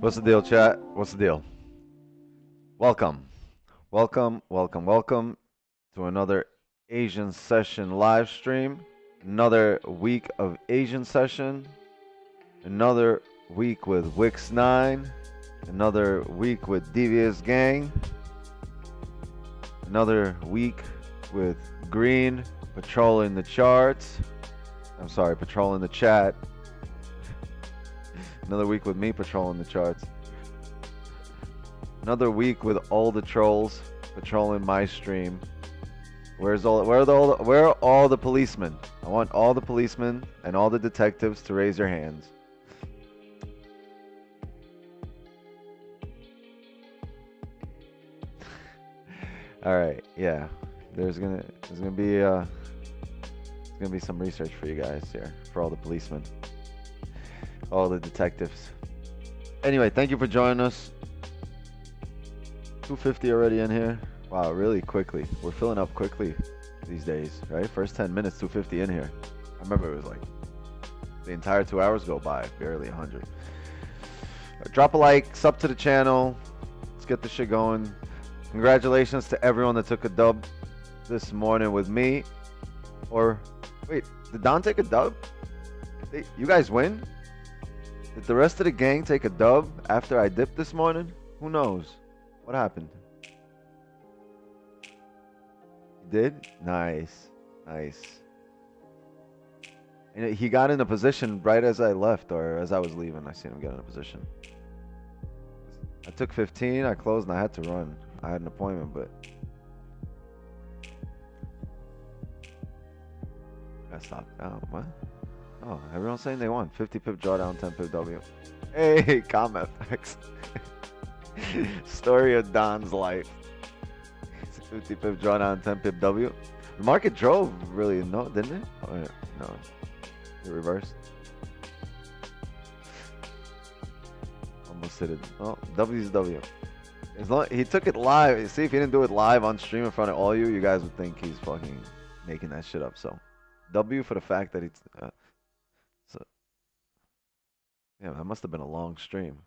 What's the deal, chat? What's the deal? Welcome. Welcome to another Asian Session live stream. Another week of Asian Session. Another week with Wix 9. Another week with Devious Gang. Another week with Green patrolling the charts. I'm sorry, patrolling the chat. Another week with me patrolling the charts. Another week with all the trolls patrolling my stream. Where are all the policemen? I want all the policemen and all the detectives to raise their hands. All right, yeah. There's gonna be some research for you guys here, for all the policemen, all the detectives. Anyway, thank you for joining us. 250 already in here. Wow, really quickly. We're filling up quickly these days, right? First 10 minutes, 250 in here. I remember it was like the entire 2 hours go by, barely 100. Drop a like, sub to the channel. Let's get this shit going. Congratulations to everyone that took a dub this morning with me. Or, wait, did Don take a dub? You guys win? Did the rest of the gang take a dub after I dipped this morning? Who knows? What happened? He did? Nice. Nice. And he got in a position right as I left, or as I was leaving. I seen him get in a position. I took 15, I closed, and I had to run. I had an appointment, but I stopped down. What? Oh, everyone's saying they won. 50 pip drawdown, 10 pip W. Hey, comment effects. Story of Don's life. 50 pip drawdown, 10 pip W. The market drove really, no, didn't it? Oh, yeah. No, it reversed. Almost hit it. Oh, W's W. As long he took it live. See, if he didn't do it live on stream in front of all you guys would think he's fucking making that shit up. So, W for the fact that it's. So, yeah, that must have been a long stream.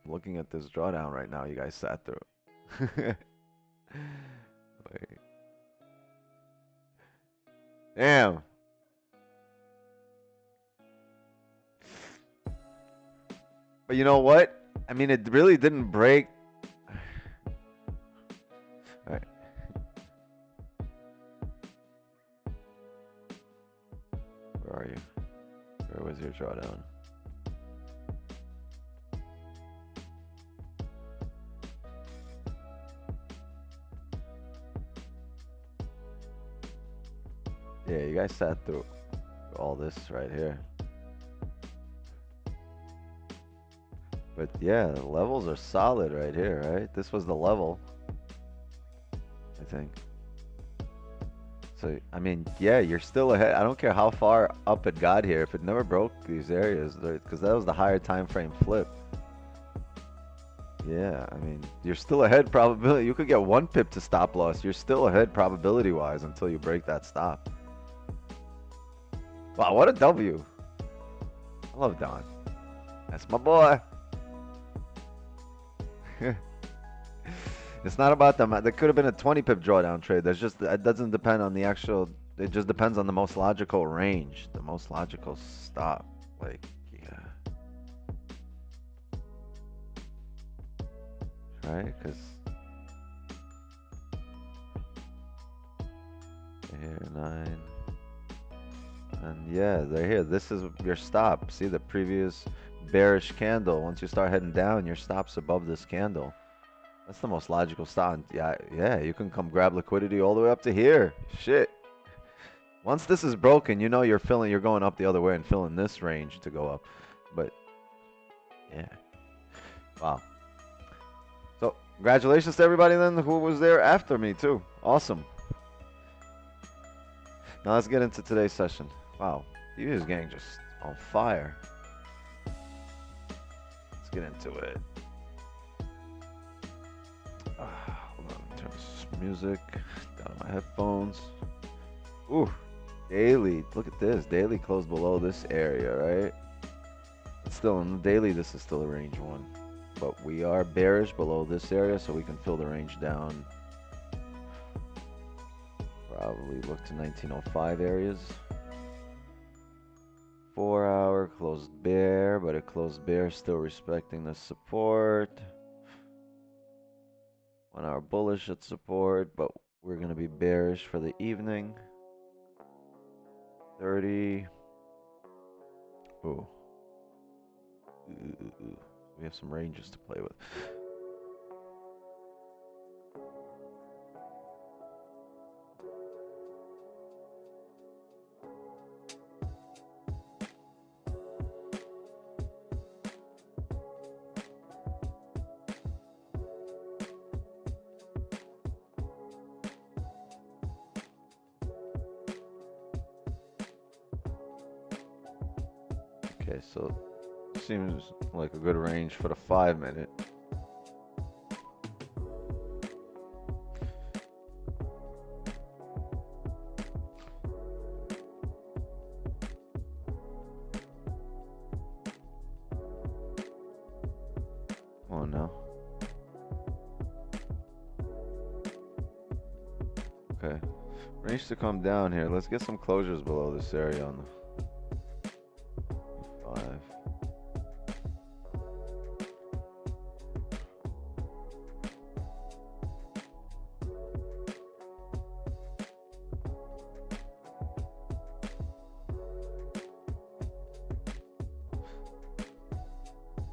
Looking at this drawdown right now, you guys sat through. Wait. Damn. But you know what? I mean, it really didn't break. All right. Where are you? Where was your drawdown? Yeah, you guys sat through all this right here. But yeah, the levels are solid right here, right? This was the level, I think. So, I mean, yeah, you're still ahead. I don't care how far up it got here. If it never broke these areas, because that was the higher time frame flip. Yeah, I mean, you're still ahead probability. You could get 1 pip to stop loss. You're still ahead probability-wise until you break that stop. Wow, what a W. I love Don. That's my boy. It's not about them. There could have been a 20 pip drawdown trade. There's just, it doesn't depend on the actual, it just depends on the most logical range, the most logical stop. Like, yeah. Right? Because here, 9. And yeah, they're here. This is your stop. See the previous bearish candle. Once you start heading down, your stop's above this candle. That's the most logical stop. Yeah, you can come grab liquidity all the way up to here. Shit. Once this is broken, you know you're going up the other way and filling this range to go up. But yeah. Wow. So congratulations to everybody then who was there after me too. Awesome. Now let's get into today's session. Wow, you gang just on fire. Let's get into it. Hold on, turn this music down on my headphones. Ooh, daily. Look at this. Daily closed below this area, right? It's still in the daily. This is still a range 1, but we are bearish below this area, so we can fill the range down. Probably look to 1905 areas. 4-hour closed bear, but a closed bear still respecting the support. 1-hour bullish at support, but we're going to be bearish for the evening. 30. Ooh. We have some ranges to play with. Okay, so seems like a good range for the 5-minute. Oh no. Okay. Range to come down here. Let's get some closures below this area on the 5.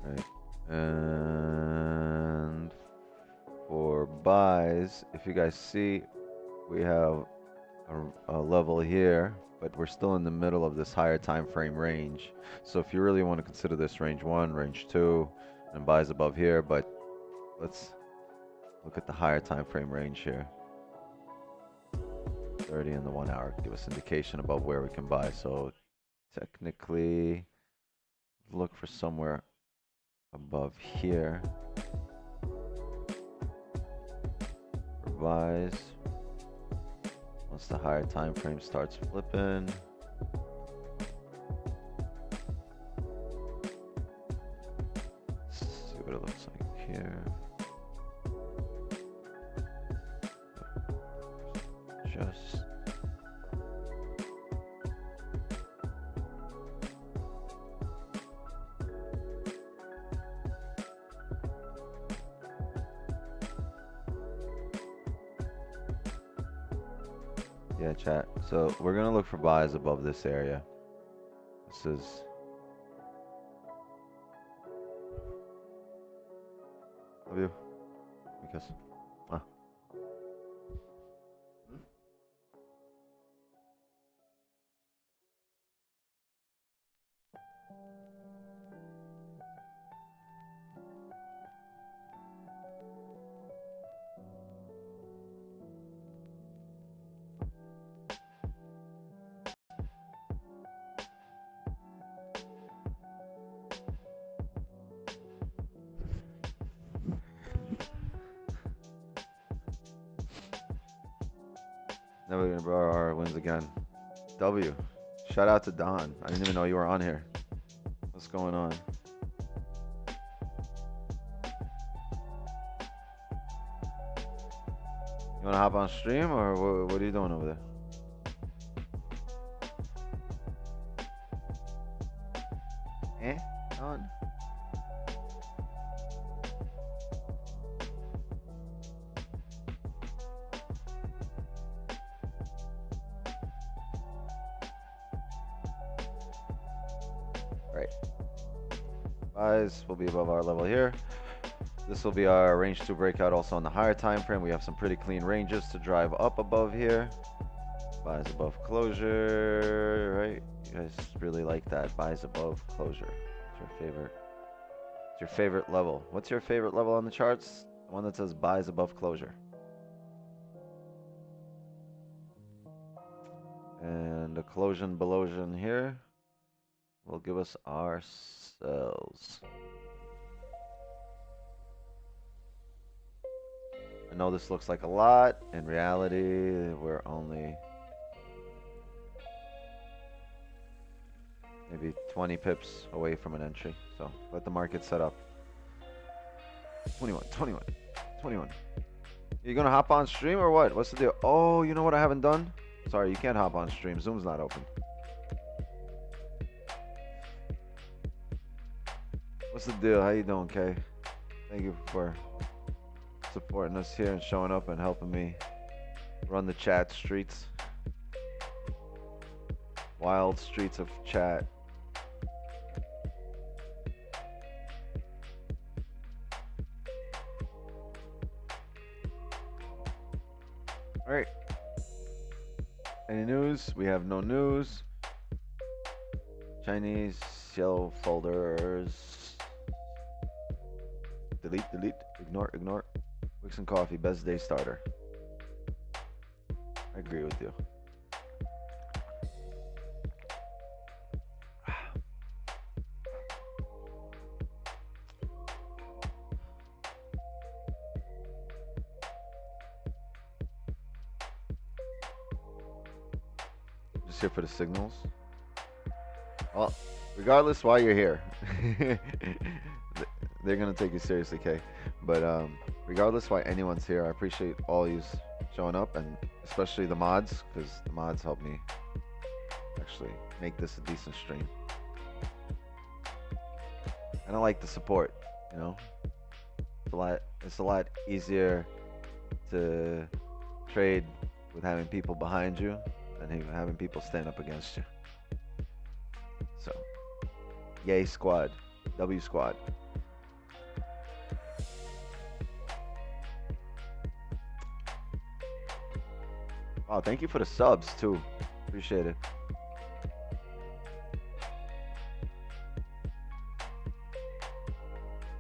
Right. And for buys, if you guys see, we have a level here, but we're still in the middle of this higher time frame range. So if you really want to consider this range 1, range 2, and buys above here, but let's look at the higher time frame range here. 30 in the 1 hour give us indication above where we can buy. So technically look for somewhere above here for buys. Once the higher time frame starts flipping, let's see what it looks like here. Just yeah, chat. So we're gonna look for buys above this area. This is love you because Never gonna borrow our wins again. W. Shout out to Don. I didn't even know you were on here. What's going on? You wanna hop on stream or what are you doing over there? Eh? On. Right. Buys will be above our level here. This will be our range 2 breakout also on the higher time frame. We have some pretty clean ranges to drive up above here. Buys above closure, right? You guys really like that. Buys above closure. It's your favorite. It's your favorite level. What's your favorite level on the charts? The one that says buys above closure. And the closure belowsion here will give us our sells. I know this looks like a lot. In reality, we're only maybe 20 pips away from an entry. So let the market set up. 21, 21, 21. You gonna hop on stream or what? What's the deal? Oh, you know what I haven't done? Sorry, you can't hop on stream. Zoom's not open. What's the deal? How you doing, Kay? Thank you for supporting us here and showing up and helping me run the chat streets. Wild streets of chat. All right. Any news? We have no news. Chinese shell folders. Delete, delete, ignore, ignore. Wicks and coffee, best day starter. I agree with you. Just here for the signals. Well, regardless why you're here, they're gonna take you seriously, Kay. But regardless why anyone's here, I appreciate all you showing up, and especially the mods, because the mods help me actually make this a decent stream. And I like the support, you know. It's a lot easier to trade with having people behind you than having people stand up against you. So, yay squad, W squad. Wow, thank you for the subs too. Appreciate it.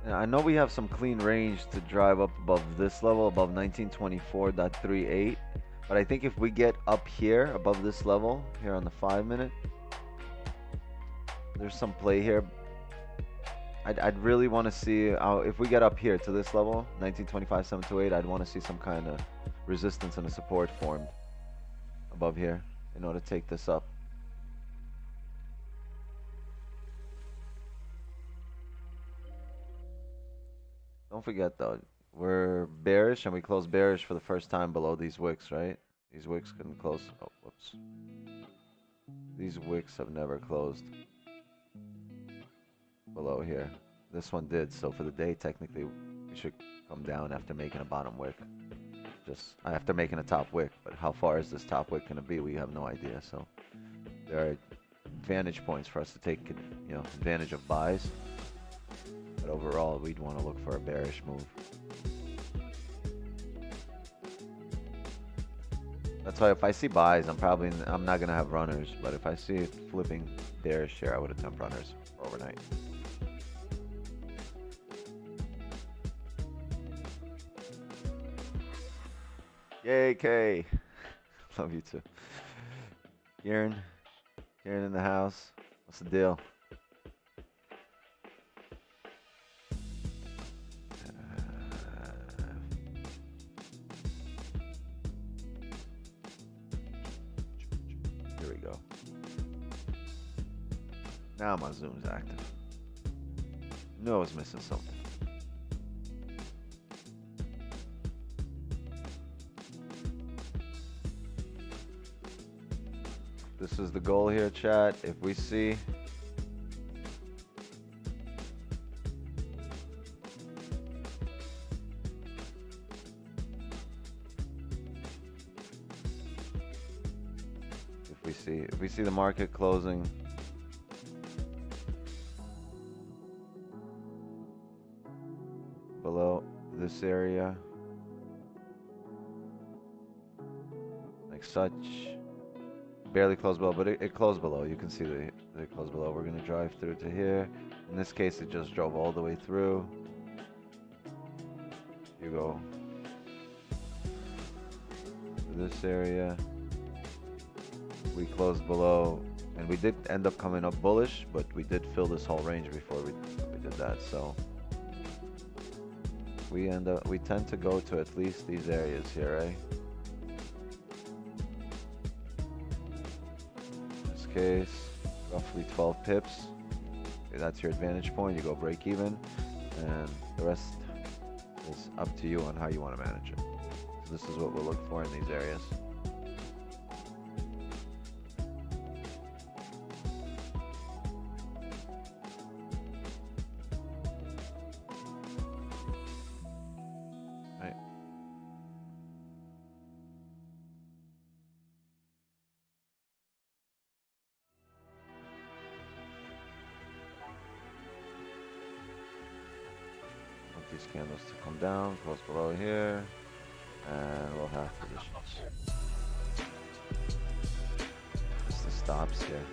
Yeah, I know we have some clean range to drive up above this level, above 1924.38. But I think if we get up here, above this level, here on the 5-minute, there's some play here. I'd really want to see, if we get up here to this level, 1925.728, I'd want to see some kind of resistance and a support formed above here in order to take this up. Don't forget though, we're bearish and we close bearish for the first time below these wicks, right? These wicks couldn't close. Oh, whoops. These wicks have never closed below here. This one did, so for the day, technically, we should come down after making a bottom wick. Just after making a top wick, but how far is this top wick going to be? We have no idea. So there are vantage points for us to take, you know, advantage of buys. But overall, we'd want to look for a bearish move. That's why if I see buys, I'm not gonna have runners. But if I see it flipping bearish here, I would attempt runners overnight. Yay, Kay. Love you too. Kieran in the house. What's the deal? Here we go. Now my zoom's active. Knew I was missing something. This is the goal here, chat. If we see if we see the market closing below this area like such, barely closed below, but it closed below. You can see that it closed below. We're going to drive through to here. In this case, it just drove all the way through. You go to this area. We closed below, and we did end up coming up bullish, but we did fill this whole range before we did that. So we tend to go to at least these areas here, right? In this case, roughly 12 pips. Okay, that's your advantage point. You go break even, and the rest is up to you on how you want to manage it. So this is what we'll look for in these areas. These candles to come down, close below here, and we'll have positions. It's the stops here.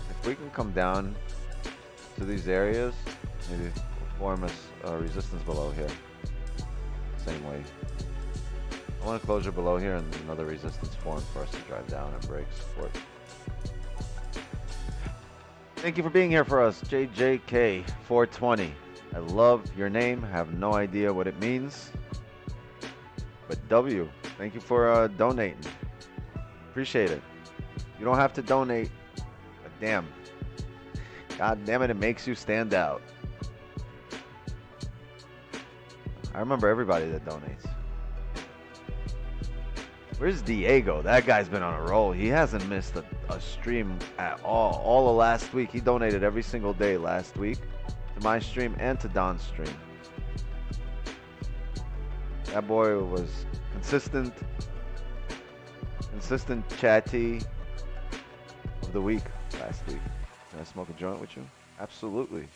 If we can come down to these areas, maybe form a resistance below here. Same way. I want a closure below here and another resistance form for us to drive down and break support. Thank you for being here for us, JJK420. I love your name. Have no idea what it means. But W, thank you for donating. Appreciate it. You don't have to donate, but damn. God damn it, it makes you stand out. I remember everybody that donates. Where's Diego? That guy's been on a roll. He hasn't missed a stream at all. All of last week. He donated every single day last week to my stream and to Don's stream. That boy was consistent chatty of the week last week. Can I smoke a joint with you? Absolutely.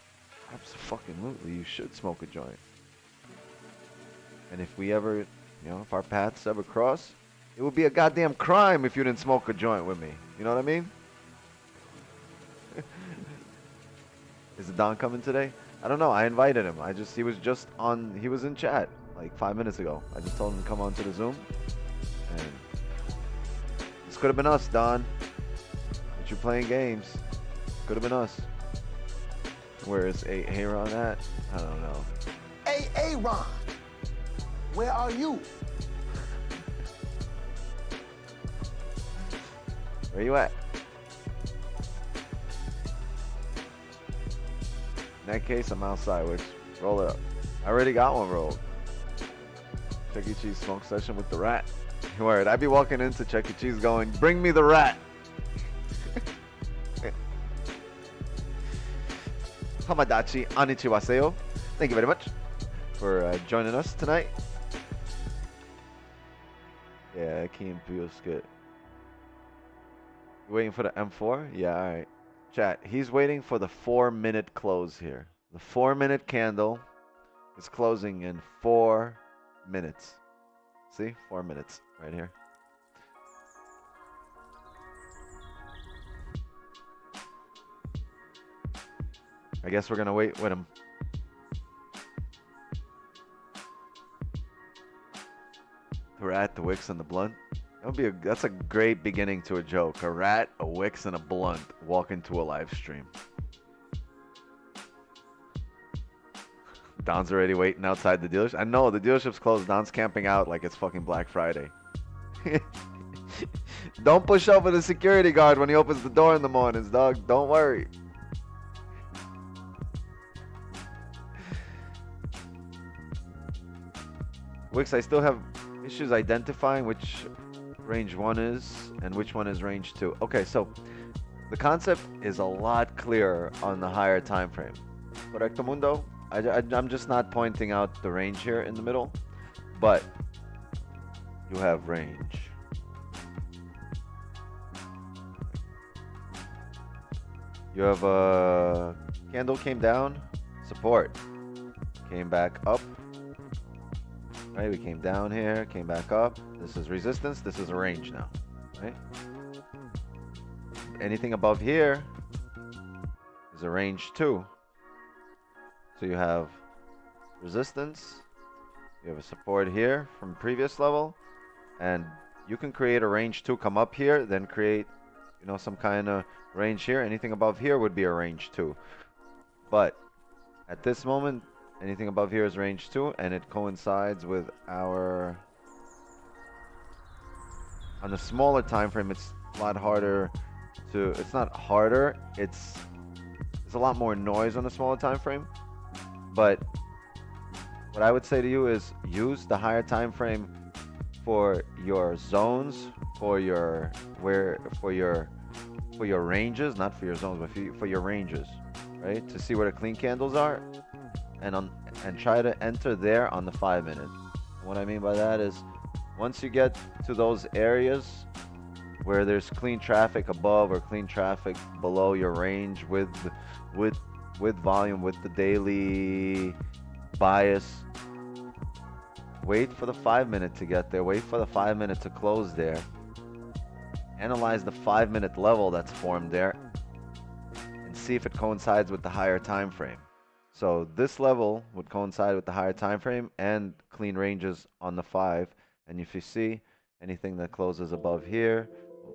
Absolutely. You should smoke a joint. And if we ever, if our paths ever cross, it would be a goddamn crime if you didn't smoke a joint with me. You know what I mean? Is the Don coming today? I don't know. I invited him. He was in chat like 5 minutes ago. I just told him to come onto the Zoom. And this could have been us, Don. But you're playing games. Could have been us. Where is Aaron at? I don't know. Hey, Aaron. Where are you? Where you at? In that case, I'm outside. Which roll it up. I already got one rolled. Chuck E. Cheese smoke session with the rat. Word. I'd be walking into Chuck E. Cheese going, "Bring me the rat." Hamadachi Anichiwaseo. Thank you very much for joining us tonight. Yeah, Keen feels good. You waiting for the M4? Yeah, alright. Chat, he's waiting for the 4-minute close here. The 4-minute candle is closing in 4 minutes. See? 4 minutes right here. I guess we're gonna wait with him. The rat, the wicks, and the blunt. That's a great beginning to a joke. A rat, a wicks, and a blunt walk into a live stream. Don's already waiting outside the dealership. I know the dealership's closed. Don's camping out like it's fucking Black Friday. Don't push over the security guard when he opens the door in the mornings, dog. Don't worry. Wix, I still have issues identifying which range 1 is and which one is range 2. Okay, so the concept is a lot clearer on the higher time frame. Correcto mundo? I'm just not pointing out the range here in the middle, but you have range. You have a candle came down, support, came back up. Right, we came down here, came back up. This is resistance, this is a range now, right? Anything above here is a range 2. So you have resistance, you have a support here from previous level, and you can create a range 2, come up here, then create, you know, some kind of range here. Anything above here would be a range 2. But at this moment, anything above here is range 2, and it coincides with our... On the smaller time frame, it's a lot harder to... It's not harder, it's... There's a lot more noise on the smaller time frame. But what I would say to you is use the higher time frame for your zones, for your ranges, not for your zones, but for your ranges, right? To see where the clean candles are. And try to enter there on the 5 minute. What I mean by that is once you get to those areas where there's clean traffic above or clean traffic below your range with volume, with the daily bias, wait for the 5 minute to get there, wait for the 5 minute to close there, analyze the 5 minute level that's formed there, and see if it coincides with the higher time frame. So this level would coincide with the higher time frame and clean ranges on the 5. And if you see anything that closes above here,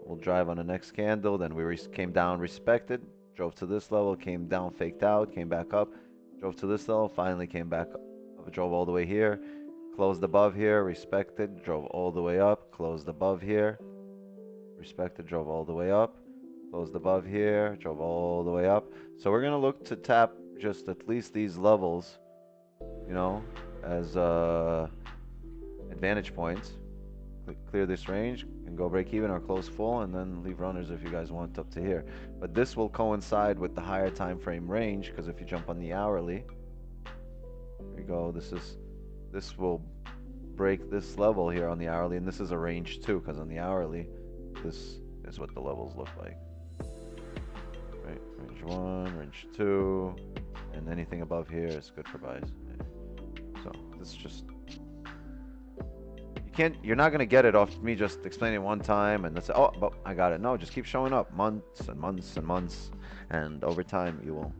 we'll drive on the next candle. Then we came down, respected, drove to this level, came down, faked out, came back up, drove to this level, finally came back up, drove all the way here, closed above here, respected, drove all the way up, closed above here, respected, drove all the way up, closed above here, drove all the way up. So we're going to look to tap just at least these levels, you know, as advantage points. Clear this range and go break even or close full, and then leave runners if you guys want up to here. But this will coincide with the higher time frame range, because if you jump on the hourly, here we go, this will break this level here on the hourly, and this is a range 2, because on the hourly this is what the levels look like. Right, range 1, range 2, and anything above here is good for buys. So this is just, you're not gonna get it off me just explaining one time and that's it. Oh, but I got it. No, just keep showing up months and months and months, and over time you will.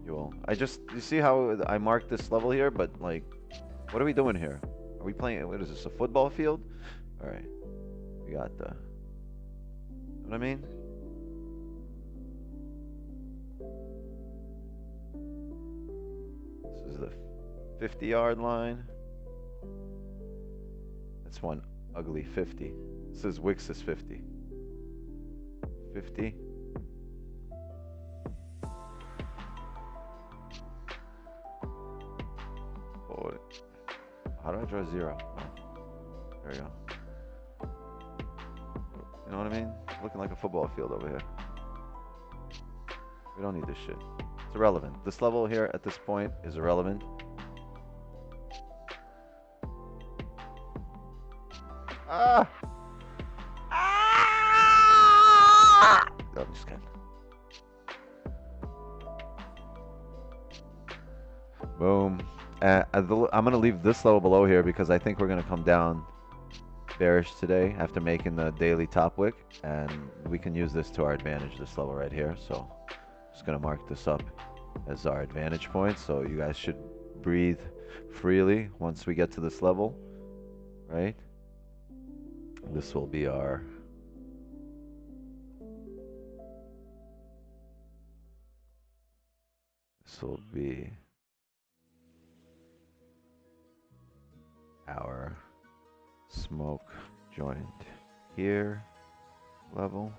You see how I marked this level here, but like, what are we doing here? Are we playing, what is this, a football field? All right, we got the, you know what I mean? This is the 50-yard line. That's one ugly 50. This is Wix's 50. 50. Oh, how do I draw 0? Oh, there we go. You know what I mean? Looking like a football field over here. We don't need this shit. It's irrelevant. This level here at this point is irrelevant. Ah! Ah! Oh, I'm just kidding. Boom. I'm going to leave this level below here because I think we're going to come down bearish today after making the daily top wick, and we can use this to our advantage, this level right here. So Just gonna mark this up as our advantage point, so you guys should breathe freely once we get to this level, right? This will be our smoke joint here level.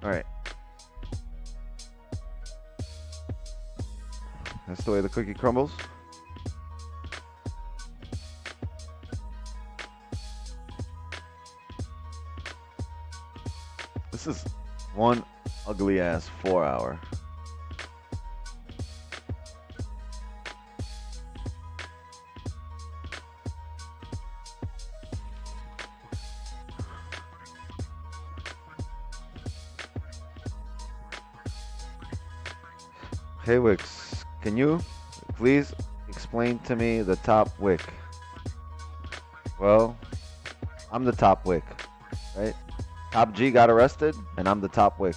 All right. That's the way the cookie crumbles. This is one ugly ass 4 hour. Hey Wix, can you please explain to me the top wick? Well, I'm the top wick, right? Top G got arrested, and I'm the top wick.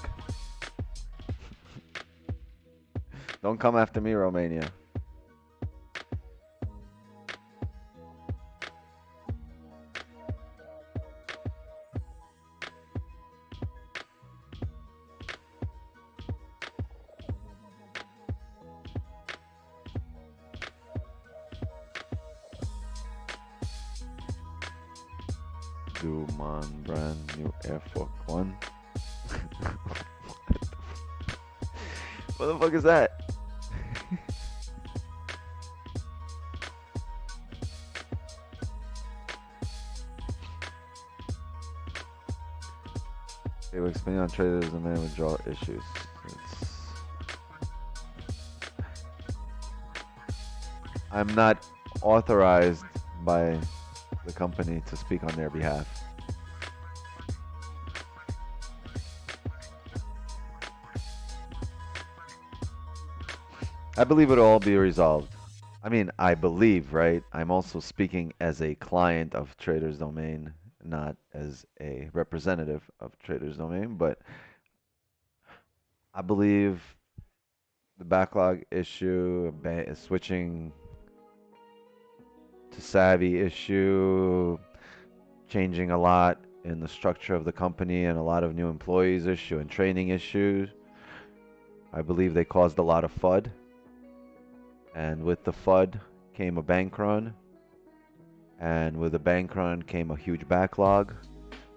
Don't come after me, Romania. Do man brand new Air Force One. What the fuck is that? They will explain on traders and man withdrawal issues. I'm not authorized by the company to speak on their behalf. I believe it'll all be resolved. I mean, I believe, right? I'm also speaking as a client of Traders Domain, not as a representative of Traders Domain, but I believe the backlog issue, switching to Savvy issue, changing a lot in the structure of the company and a lot of new employees issue and training issues. I believe they caused a lot of FUD. And with the FUD came a bank run. And with the bank run came a huge backlog.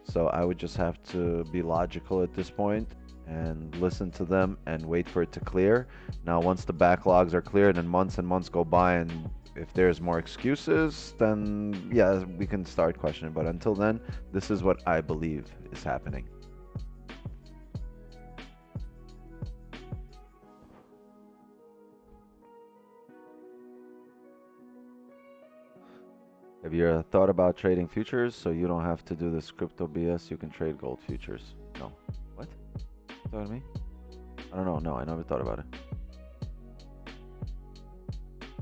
So I would just have to be logical at this point and listen to them and wait for it to clear. Now, once the backlogs are cleared and months go by, and if there's more excuses, then yeah, we can start questioning. But until then, this is what I believe is happening. Have you ever thought about trading futures so you don't have to do this crypto BS? You can trade gold futures. No. What? Talking to me? I don't know. No, I never thought about it.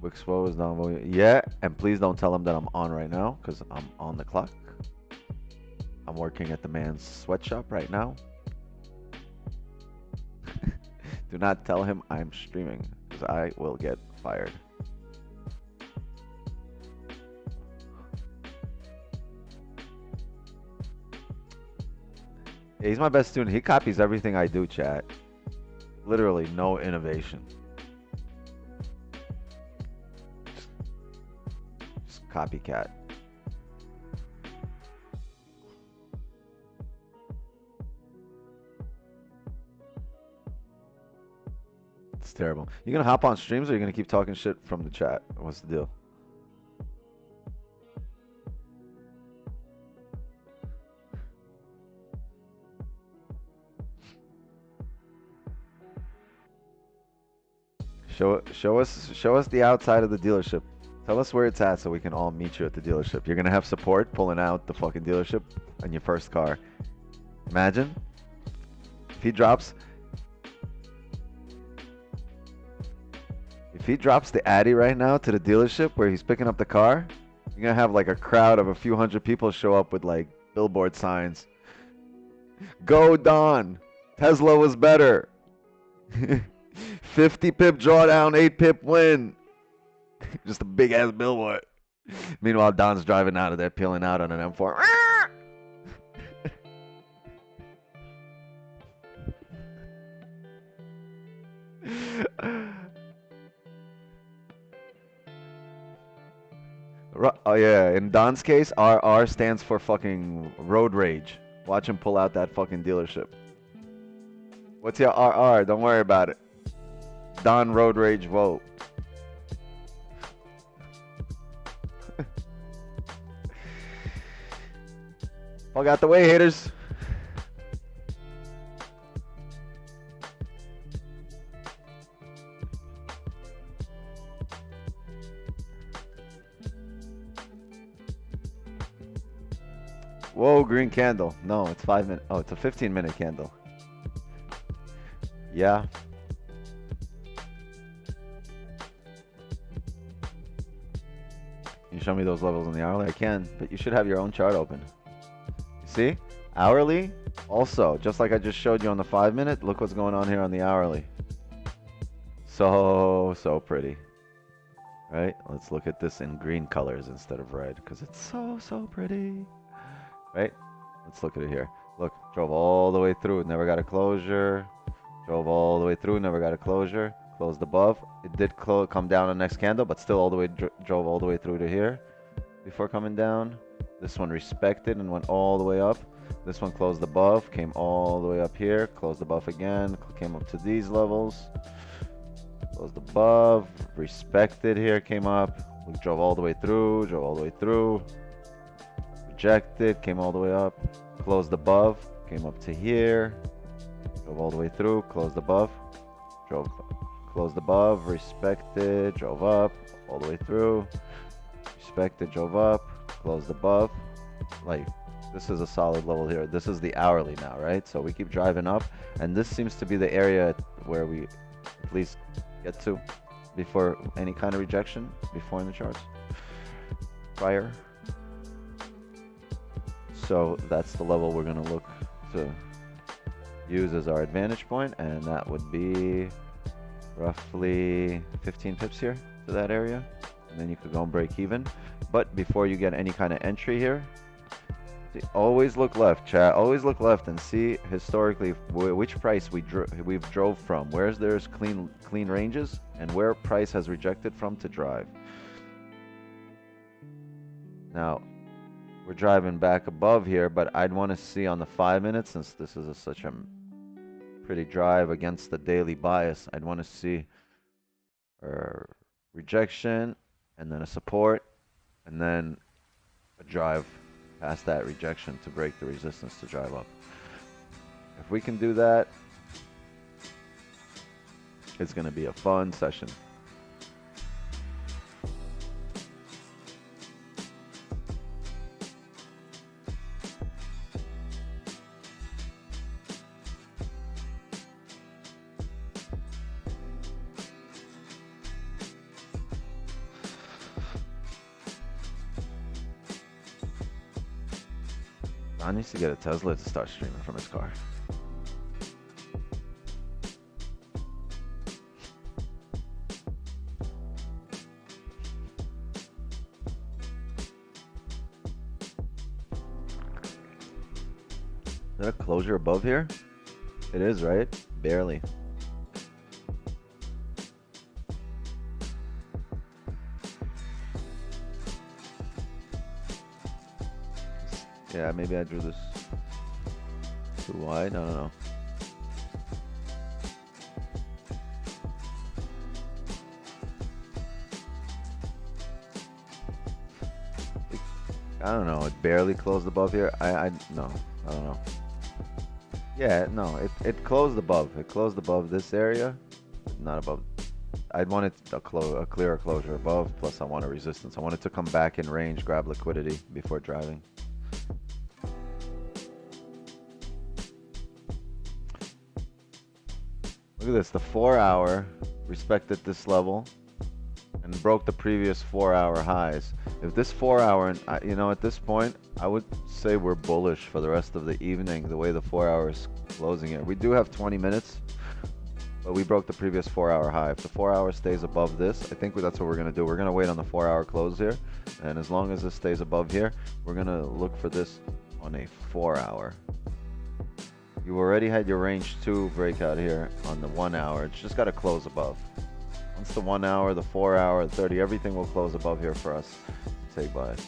Wixpo is down. Yeah, and please don't tell him that I'm on right now, because I'm on the clock. I'm working at the man's sweatshop right now. Do not tell him I'm streaming, because I will get fired. Yeah, he's my best student. He copies everything I do, chat. Literally no innovation. Just copycat. It's terrible. You gonna hop on streams or you gonna keep talking shit from the chat? What's the deal? Show us the outside of the dealership. Tell us where it's at so we can all meet you at the dealership. You're gonna have support pulling out the fucking dealership on your first car. Imagine if he drops. If he drops the Addy right now to the dealership where he's picking up the car, you're gonna have like a crowd of a few hundred people show up with like billboard signs. Go Don! Tesla was better. 50 pip drawdown, 8 pip win. Just a big ass billboard. Meanwhile, Don's driving out of there, peeling out on an M4. Oh yeah, in Don's case, RR stands for fucking road rage. Watch him pull out that fucking dealership. What's your RR? Don't worry about it. Don road rage vote. Fuck out the way, haters. Whoa, green candle. No, it's 5 minutes. Oh, it's a 15-minute candle. Yeah. Can you show me those levels in the hourly? I can, but you should have your own chart open. You see? Hourly, also, just like I just showed you on the 5-minute, look what's going on here on the hourly. So pretty. Right? Let's look at this in green colors instead of red, because it's so pretty. Right? Let's look at it here. Look, drove all the way through, never got a closure. Drove all the way through, never got a closure. Closed above. It did come down on the next candle, but still all the way drove all the way through to here before coming down. This one respected and went all the way up. This one closed above, came all the way up here, closed above again, came up to these levels. Closed above, respected here, came up. We drove all the way through, drove all the way through. Rejected, came all the way up. Closed above, came up to here. Drove all the way through, closed above. Drove, closed above, respected, drove up, all the way through. Respected, drove up, closed above. Like, this is a solid level here. This is the hourly now, right? So we keep driving up, and this seems to be the area where we at least get to before any kind of rejection, before in the charts, prior. So that's the level we're going to look to use as our advantage point, and that would be roughly 15 pips here to that area, and then you could go and break even. But before you get any kind of entry here, see, always look left, chat. Always look left and see historically which price we've drove from. Where's there's clean ranges, and where price has rejected from to drive. Now we're driving back above here, but I'd want to see on the 5 minutes, since this is such a pretty drive against the daily bias, I'd want to see a rejection and then a support and then a drive past that rejection to break the resistance to drive up. If we can do that, it's going to be a fun session. Don needs to get a Tesla to start streaming from his car. Is that a closure above here? It is, right? Barely. Yeah, maybe I drew this too wide. I don't know. I don't know. It barely closed above here. No, I don't know. Yeah, no, it closed above. It closed above this area, not above. I wanted a clearer closure above. Plus, I want a resistance. I wanted to come back in range, grab liquidity before driving. Look at this, the 4 hour respected this level and broke the previous 4 hour highs. If this 4 hour, you know, at this point, I would say we're bullish for the rest of the evening, the way the 4 hour is closing here. We do have 20 minutes, but we broke the previous 4 hour high. If the 4 hour stays above this, I think that's what we're going to do. We're going to wait on the 4 hour close here. And as long as this stays above here, we're going to look for this on a 4 hour. You already had your range 2 breakout here on the 1 hour. It's just got to close above. Once the 1 hour, the 4 hour, the 30, everything will close above here for us to take buys.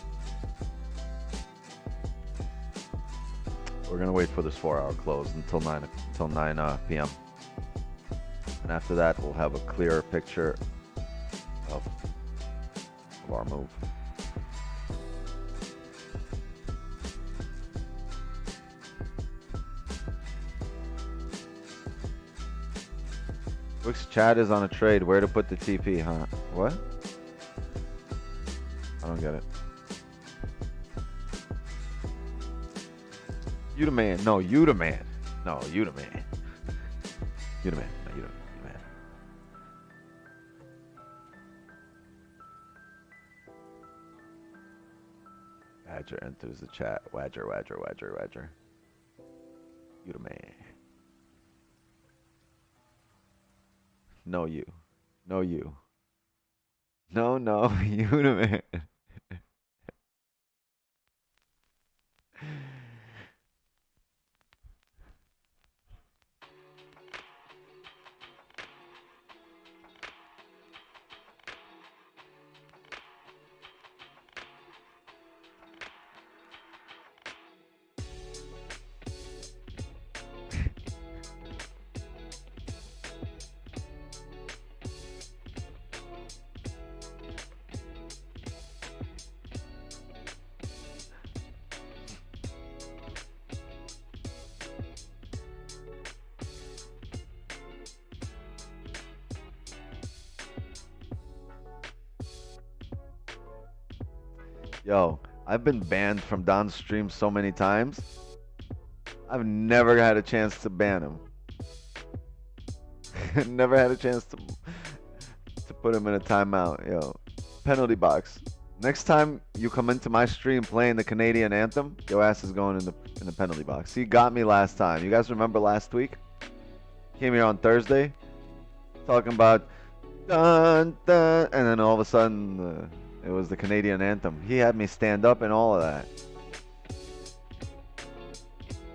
We're going to wait for this 4 hour close until 9 p.m. And after that, we'll have a clearer picture of our move. Wix chat is on a trade. Where to put the TP, huh? What? I don't get it. You the man. No, you the man. No, you the man. You the man. No, you the man. Wadger enters the chat. Wadger, Wadger, Wadger, Wadger. You the man. No, you. No, you. No, no, you the man. Yo, I've been banned from Don's stream so many times. I've never had a chance to ban him. Never had a chance to put him in a timeout. Yo, penalty box. Next time you come into my stream playing the Canadian anthem, your ass is going in the penalty box. He got me last time. You guys remember last week? Came here on Thursday, talking about dun dun, and then all of a sudden. It was the Canadian anthem. He had me stand up and all of that.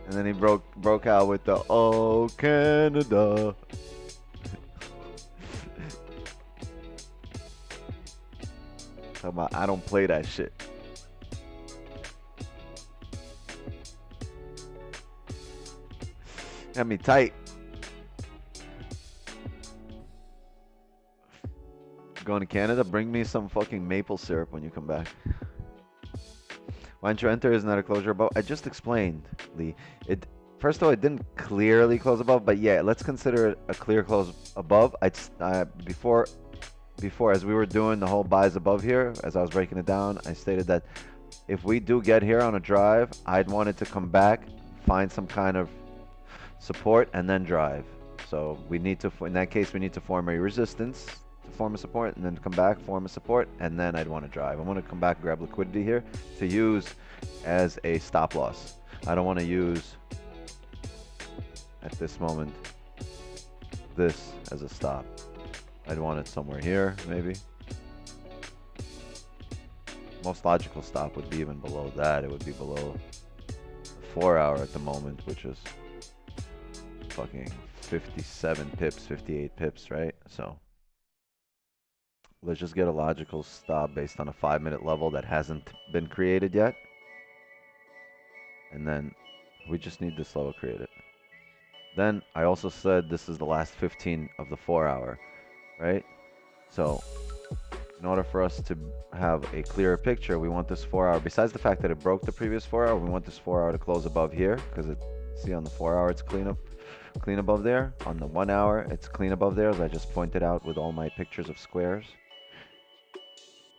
And then he broke out with the "Oh Canada." Talking about I don't play that shit. Had me tight. Going to Canada, bring me some fucking maple syrup when you come back. Why don't you enter? Isn't that a closure above? I just explained, Lee. First of all, it didn't clearly close above, but yeah, let's consider it a clear close above. Before, as we were doing the whole buys above here, as I was breaking it down, I stated that if we do get here on a drive, I'd want it to come back, find some kind of support, and then drive. So we need to, in that case, we need to form a resistance, form a support, and then come back, form a support, and then I'd want to drive. I want to come back, grab liquidity here to use as a stop loss. I don't want to use at this moment this as a stop. I'd want it somewhere here, maybe. Most logical stop would be even below that. It would be below the 4 hour at the moment, which is fucking 57 pips, 58 pips, right? So let's just get a logical stop based on a 5-minute level that hasn't been created yet. And then we just need this level created. Then I also said this is the last 15 of the 4 hour, right? So in order for us to have a clearer picture, we want this 4 hour, besides the fact that it broke the previous 4 hour, we want this 4 hour to close above here, because see on the 4 hour it's clean above there. On the 1 hour it's clean above there, as I just pointed out with all my pictures of squares.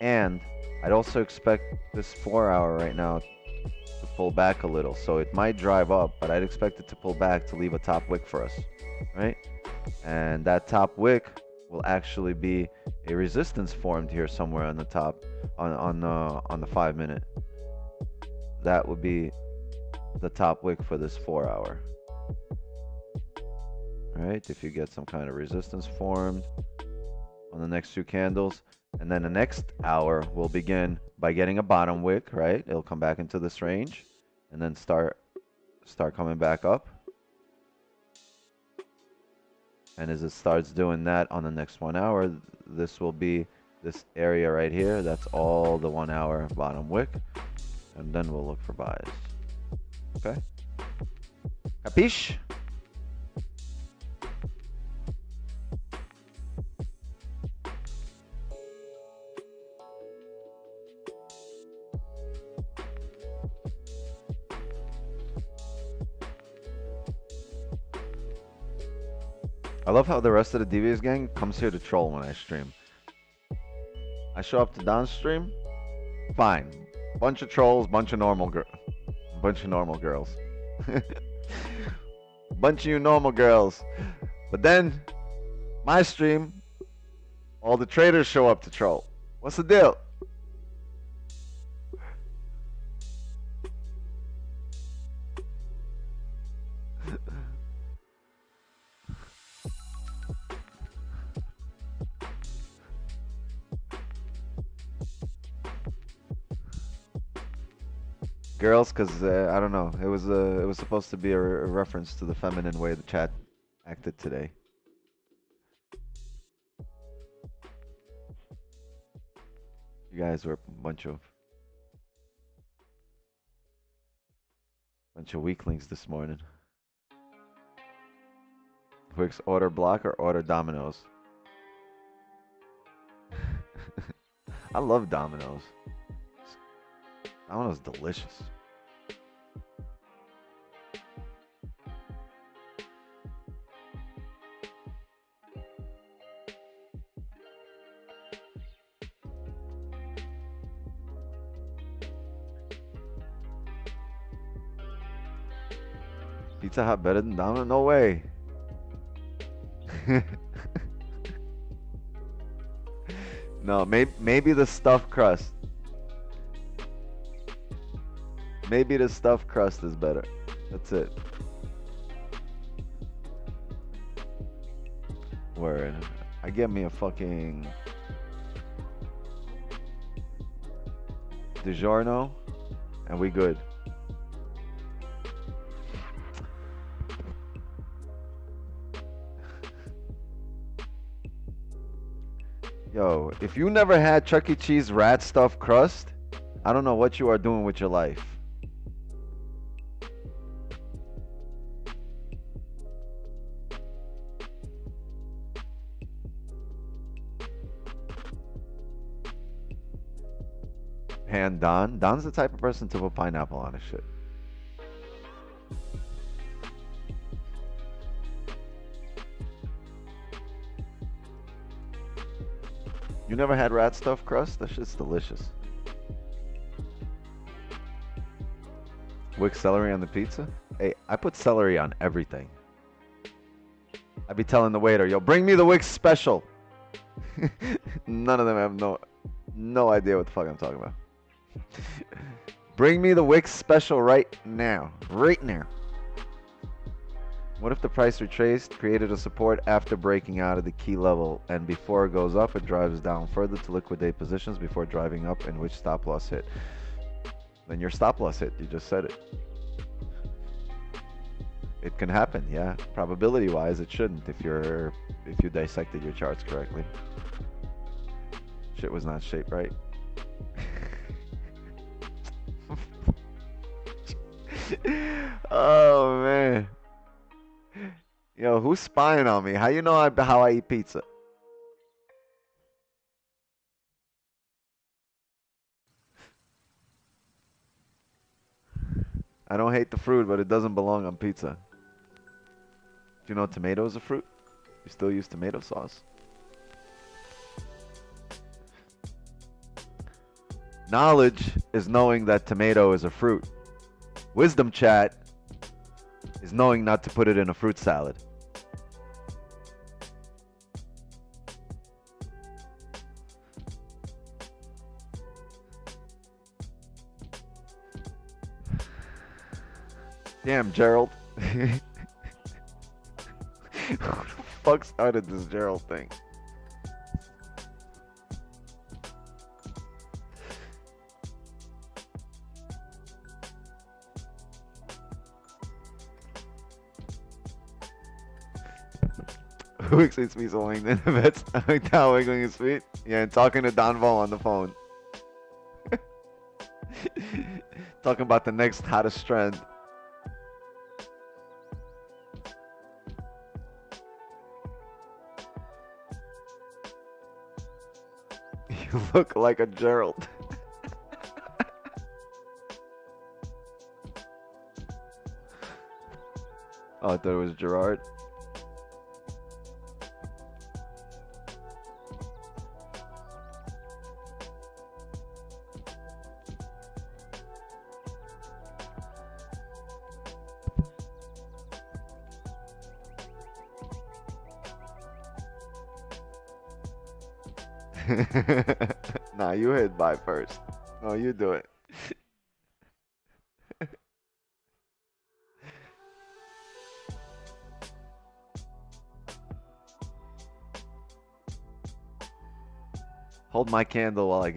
And I'd also expect this 4 hour right now to pull back a little. So it might drive up, but I'd expect it to pull back to leave a top wick for us, right? And that top wick will actually be a resistance formed here somewhere on the top, on the 5 minute. That would be the top wick for this 4 hour. All right, if you get some kind of resistance formed on the next two candles, and then the next hour will begin by getting a bottom wick, right? It'll come back into this range and then start coming back up. And as it starts doing that on the next 1 hour, this will be this area right here. That's all the 1 hour bottom wick. And then we'll look for buys. Okay? Capiche? I love how the rest of the Devious gang comes here to troll when I stream. I show up to downstream, fine. Bunch of trolls, bunch of normal girls. Bunch of you normal girls. But then, my stream, all the traders show up to troll. What's the deal? Girls, because I don't know. It was supposed to be a reference to the feminine way the chat acted today. You guys were a bunch of weaklings this morning. Quick's order block or order Domino's? I love Domino's. Domino's delicious. Pizza Hut better than Domino's? No way. No, maybe the stuffed crust. Maybe the stuffed crust is better. That's it. Word. I get me a fucking DiGiorno and we good. Yo, if you never had Chuck E. Cheese rat stuffed crust, I don't know what you are doing with your life. And Don's the type of person to put pineapple on his shit. You never had rat stuffed crust? That shit's delicious. Wick celery on the pizza? Hey, I put celery on everything. I be telling the waiter, yo, bring me the Wick special. None of them have no idea what the fuck I'm talking about. Bring me the Wick special right now. Right now. What if the price retraced, created a support after breaking out of the key level, and before it goes up, it drives down further to liquidate positions before driving up, in which stop loss hit? Then your stop loss hit. You just said it. It can happen, yeah. Probability-wise, it shouldn't if you dissected your charts correctly. Shit was not shaped right. Oh man. Yo, who's spying on me? How you know how I eat pizza? I don't hate the fruit, but it doesn't belong on pizza. Do you know tomato is a fruit? You still use tomato sauce? Knowledge is knowing that tomato is a fruit. Wisdom chat is knowing not to put it in a fruit salad. Damn, Gerald. Who the fuck started this Gerald thing? Who excites me so long? That's down wiggling his feet. Yeah, and talking to Don Vo on the phone. Talking about the next hottest trend. You look like a Gerald. Oh, I thought it was Gerard. Nah, you hit by first. No, you do it. Hold my candle while I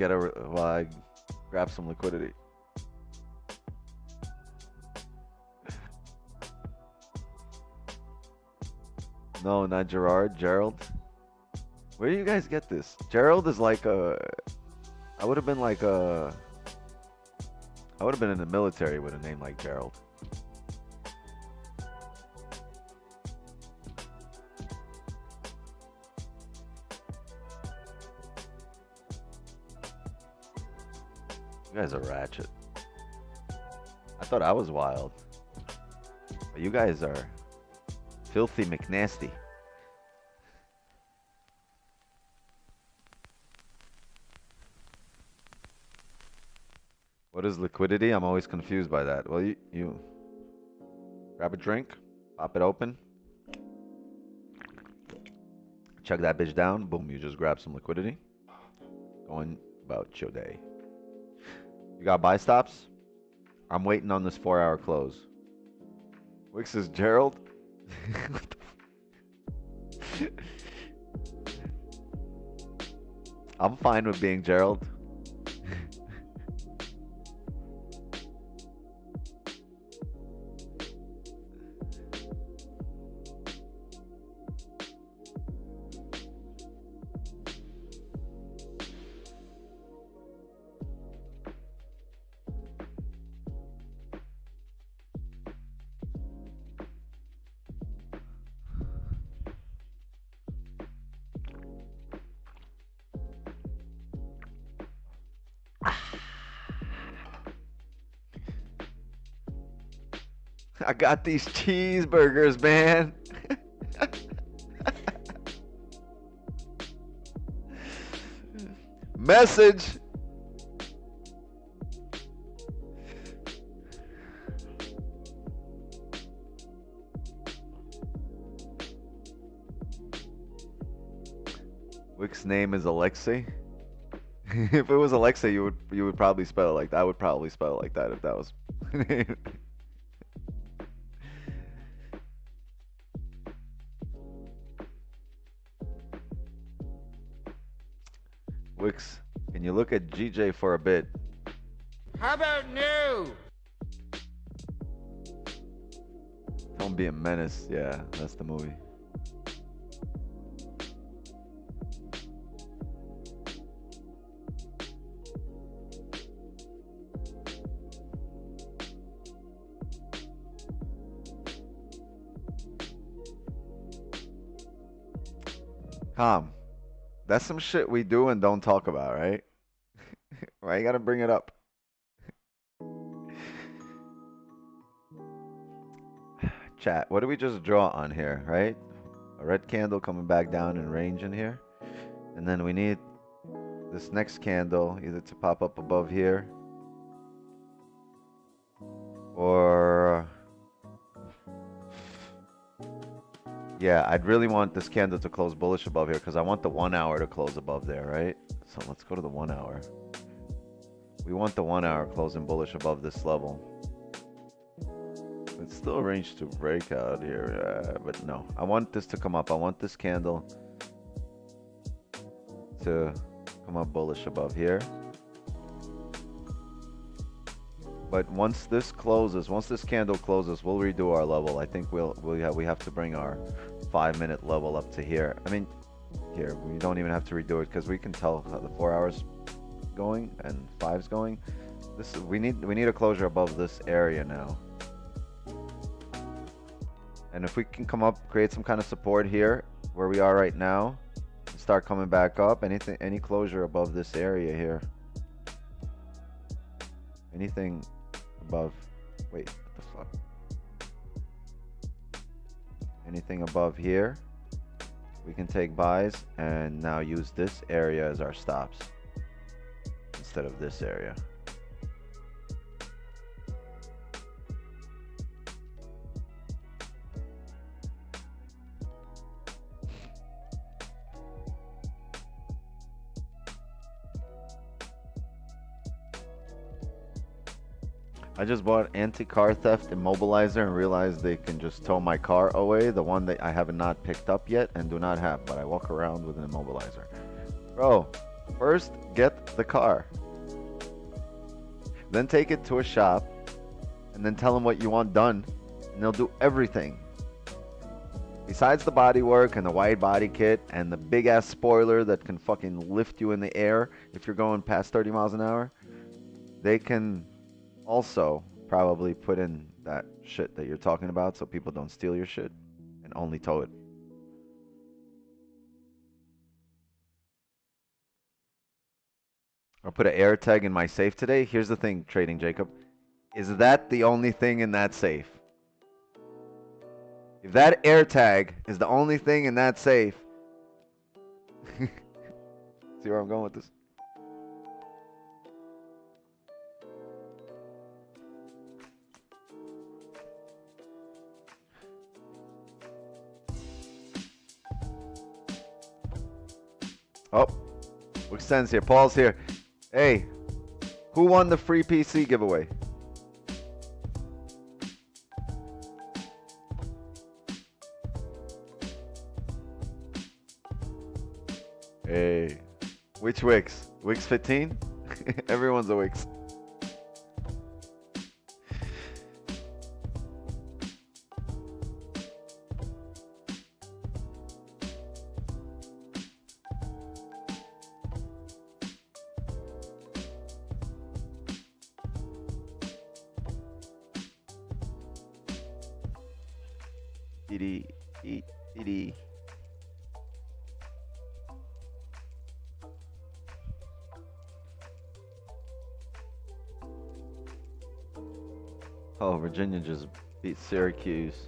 grab some liquidity. No, not Gerard. Gerald. Where do you guys get this? Gerald is like a. I would have been like a. I would have been in the military with a name like Gerald. You guys are ratchet. I thought I was wild. But you guys are filthy McNasty. What is liquidity? I'm always confused by that. Well, you grab a drink, pop it open, chug that bitch down, boom, you just grab some liquidity. Going about your day. You got buy stops? I'm waiting on this 4-hour close. Wix is Gerald? I'm fine with being Gerald. I got these cheeseburgers, man. Message. Wick's name is Alexei. If it was Alexei, you would probably spell it like that. I would probably spell it like that if that was. Wix, can you look at GJ for a bit? How about no? Don't be a menace. Yeah, that's the movie. Calm. That's some shit we do and don't talk about, right? Right? You gotta bring it up. Chat, what do we just draw on here, right? A red candle coming back down in range in here. And then we need this next candle either to pop up above here or... Yeah, I'd really want this candle to close bullish above here because I want the 1 hour to close above there, right? So let's go to the 1 hour. We want the 1 hour closing bullish above this level. It's still a range to break out here, but no. I want this to come up. I want this candle to come up bullish above here. But once this closes, once this candle closes, we'll redo our level. I think we have to bring our 5-minute level up to here. I mean, here we don't even have to redo it because we can tell how the 4 hours going and 5's going. We need a closure above this area now. And if we can come up, create some kind of support here where we are right now, start coming back up. Any closure above this area here. Anything above, wait, what the fuck? Anything above here, we can take buys and now use this area as our stops instead of this area. I just bought anti-car theft immobilizer and realized they can just tow my car away, the one that I have not picked up yet and do not have, but I walk around with an immobilizer. Bro, first get the car. Then take it to a shop and then tell them what you want done and they'll do everything. Besides the body work and the wide body kit and the big ass spoiler that can fucking lift you in the air if you're going past 30 miles an hour, they can also probably put in that shit that you're talking about so people don't steal your shit and only tow it. I'll put an air tag in my safe today. Here's the thing, Trading Jacob. Is that the only thing in that safe? If that air tag is the only thing in that safe, see where I'm going with this? Oh, extends here. Paul's here. Hey, who won the free PC giveaway? Hey, which Wix? Wix 15? Everyone's a Wix. Edie. Oh, Virginia just beat Syracuse.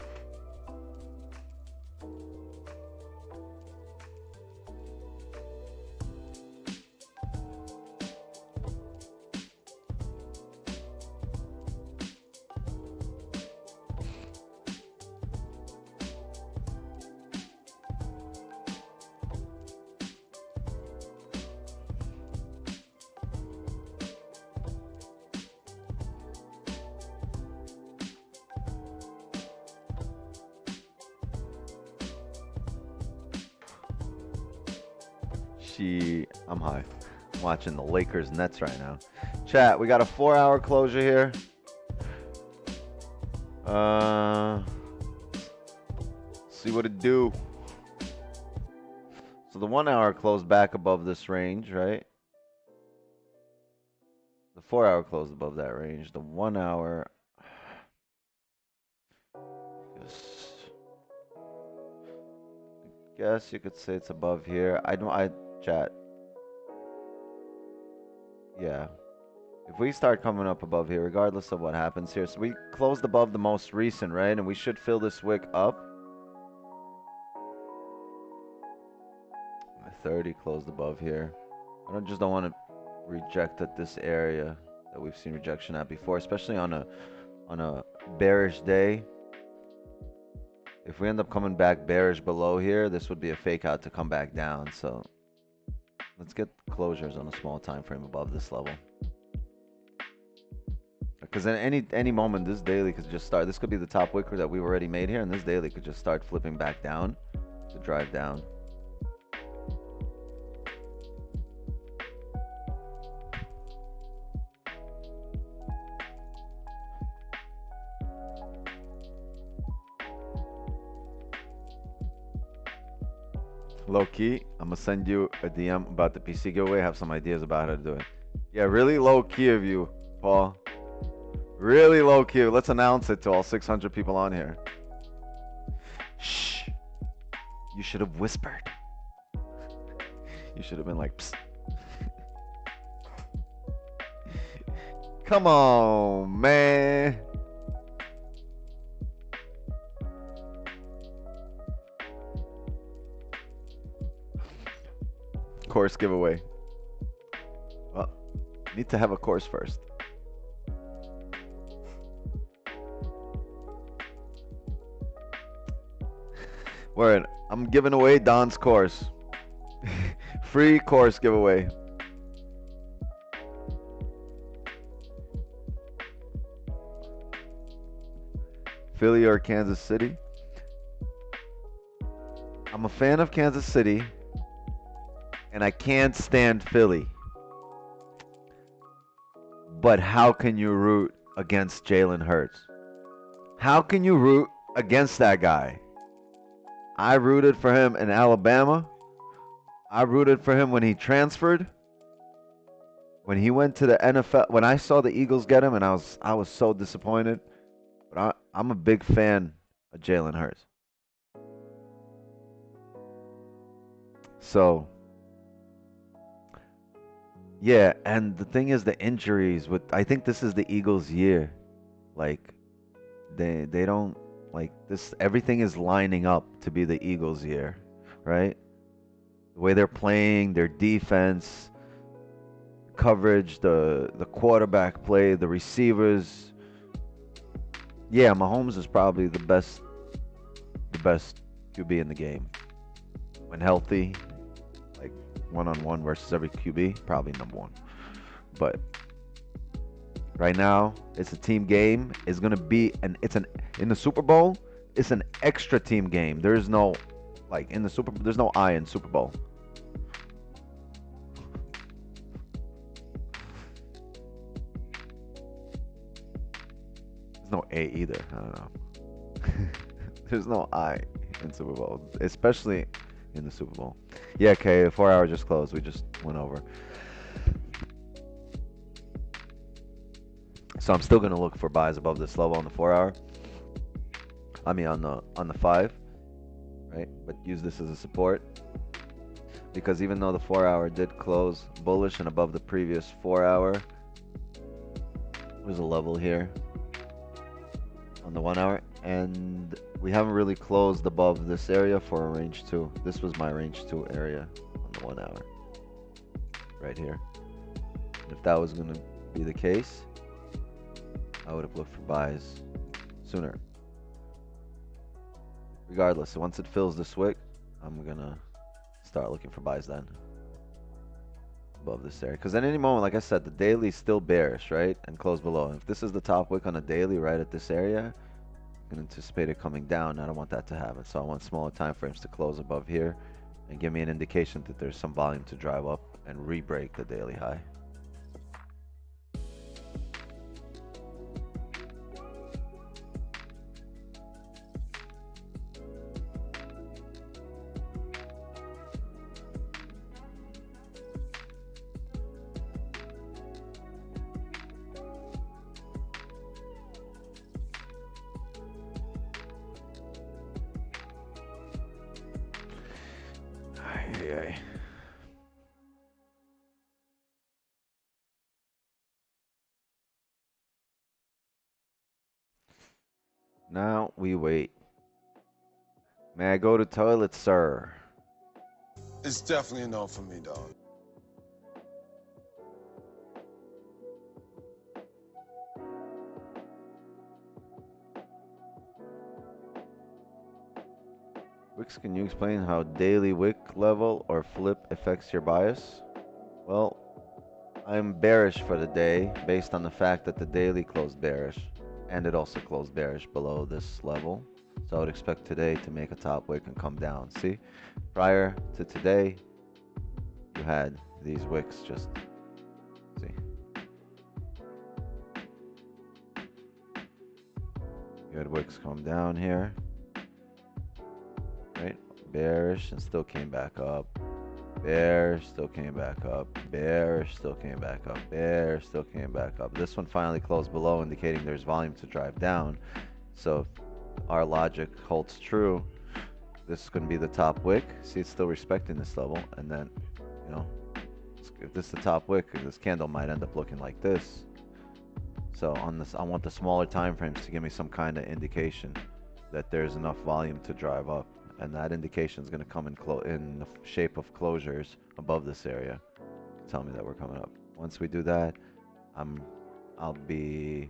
I'm high. I'm watching the Lakers Nets right now. Chat, we got a 4-hour closure here. See what it do. So the 1 hour closed back above this range, right? The 4 hour closed above that range. The 1 hour. Guess you could say it's above here. Chat. Yeah. If we start coming up above here, regardless of what happens here, so we closed above the most recent, right? And we should fill this wick up. My 30 closed above here. I just don't want to reject at this area that we've seen rejection at before, especially on a bearish day. If we end up coming back bearish below here, this would be a fake out to come back down. So let's get closures on a small time frame above this level. A Because at any moment, this daily could just start. This could be the top wicker that we've already made here, and this daily could just start flipping back down to drive down. Low key, I'm gonna send you a DM about the PC giveaway. Have some ideas about how to do it. Yeah, really low key of you, Paul. Really low key. Let's announce it to all 600 people on here. Shh. You should have whispered. You should have been like, psst. Come on, man. Course giveaway. Well, need to have a course first. Word, I'm giving away Don's course. Free course giveaway. Philly or Kansas City? I'm a fan of Kansas City, and I can't stand Philly. But how can you root against Jalen Hurts? How can you root against that guy? I rooted for him in Alabama. I rooted for him when he transferred. When he went to the NFL, when I saw the Eagles get him, and I was so disappointed. But I'm a big fan of Jalen Hurts. So, yeah, and the thing is the injuries with I think this is the Eagles' year. Like they don't like this everything is lining up to be the Eagles' year, right? The way they're playing, their defense, coverage, the quarterback play, the receivers. Yeah, Mahomes is probably the best QB in the game. When healthy, like one-on-one versus every QB, probably number one. But right now, it's a team game. It's gonna be in the Super Bowl. It's an extra team game. There's no there's no I in Super Bowl. There's no A either. I don't know. There's no I in Super Bowl, especially in the Super Bowl. Yeah, okay, the 4 hour just closed. We just went over. So I'm still gonna look for buys above this level on the 4 hour. I mean on the 5, right? But use this as a support. Because even though the 4 hour did close bullish and above the previous 4 hour, there's a level here on the 1 hour, and we haven't really closed above this area for a range 2. This was my range 2 area on the 1 hour right here. And if that was going to be the case, I would have looked for buys sooner. Regardless, once it fills this wick, I'm going to start looking for buys then above this area. Because at any moment, like I said, the daily is still bearish, right? And close below. If this is the top wick on a daily right at this area, I can anticipate it coming down. I don't want that to happen. So I want smaller time frames to close above here and give me an indication that there's some volume to drive up and re-break the daily high. Now we wait. May I go to toilet, sir? It's definitely a no for me, dog. Wicks, can you explain how daily wick level or flip affects your bias? Well, I'm bearish for the day based on the fact that the daily closed bearish and it also closed bearish below this level. So I would expect today to make a top wick and come down. See, prior to today, you had these wicks just, see, you had wicks come down here, right? Bearish and still came back up. Bear still came back up. Bear still came back up. Bear still came back up. This one finally closed below, indicating there's volume to drive down. So if our logic holds true, this is going to be the top wick. See, it's still respecting this level. And then, you know, if this is the top wick, this candle might end up looking like this. So on this, I want the smaller time frames to give me some kind of indication that there's enough volume to drive up. And that indication is going to come in the shape of closures above this area. Tell me that we're coming up. Once we do that, I'll be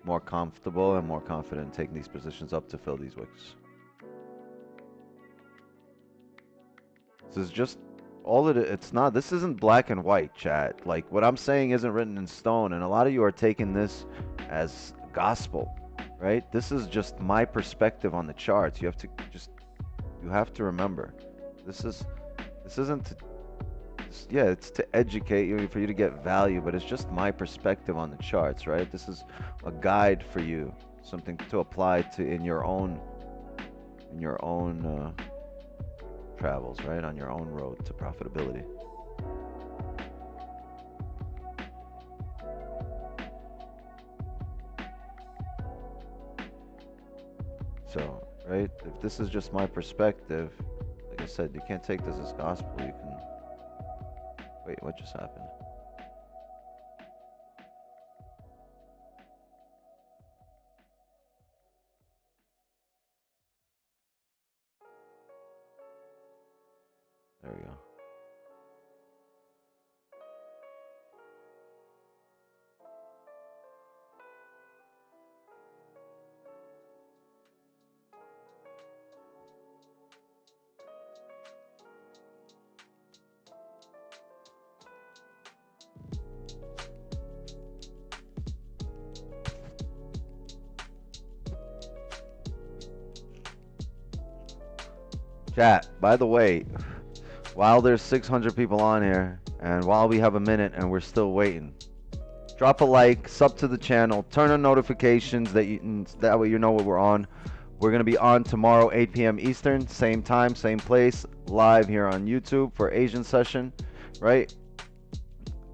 more comfortable and more confident in taking these positions up to fill these wicks. This is just all it. It's not. This isn't black and white, chat. Like what I'm saying isn't written in stone, and a lot of you are taking this as gospel, right? This is just my perspective on the charts. You have to remember, this isn't to, yeah, it's to educate you, for you to get value, but it's just my perspective on the charts, right? This is a guide for you, something to apply to in your own travels, right? On your own road to profitability. So, right, if this is just my perspective, like I said, you can't take this as gospel. You can, wait, what just happened? There we go. Chat, by the way, while there's 600 people on here, and while we have a minute and we're still waiting, drop a like, sub to the channel, turn on notifications that way you know what we're on. We're going to be on tomorrow, 8 p.m. Eastern, same time, same place, live here on YouTube for Asian session, right?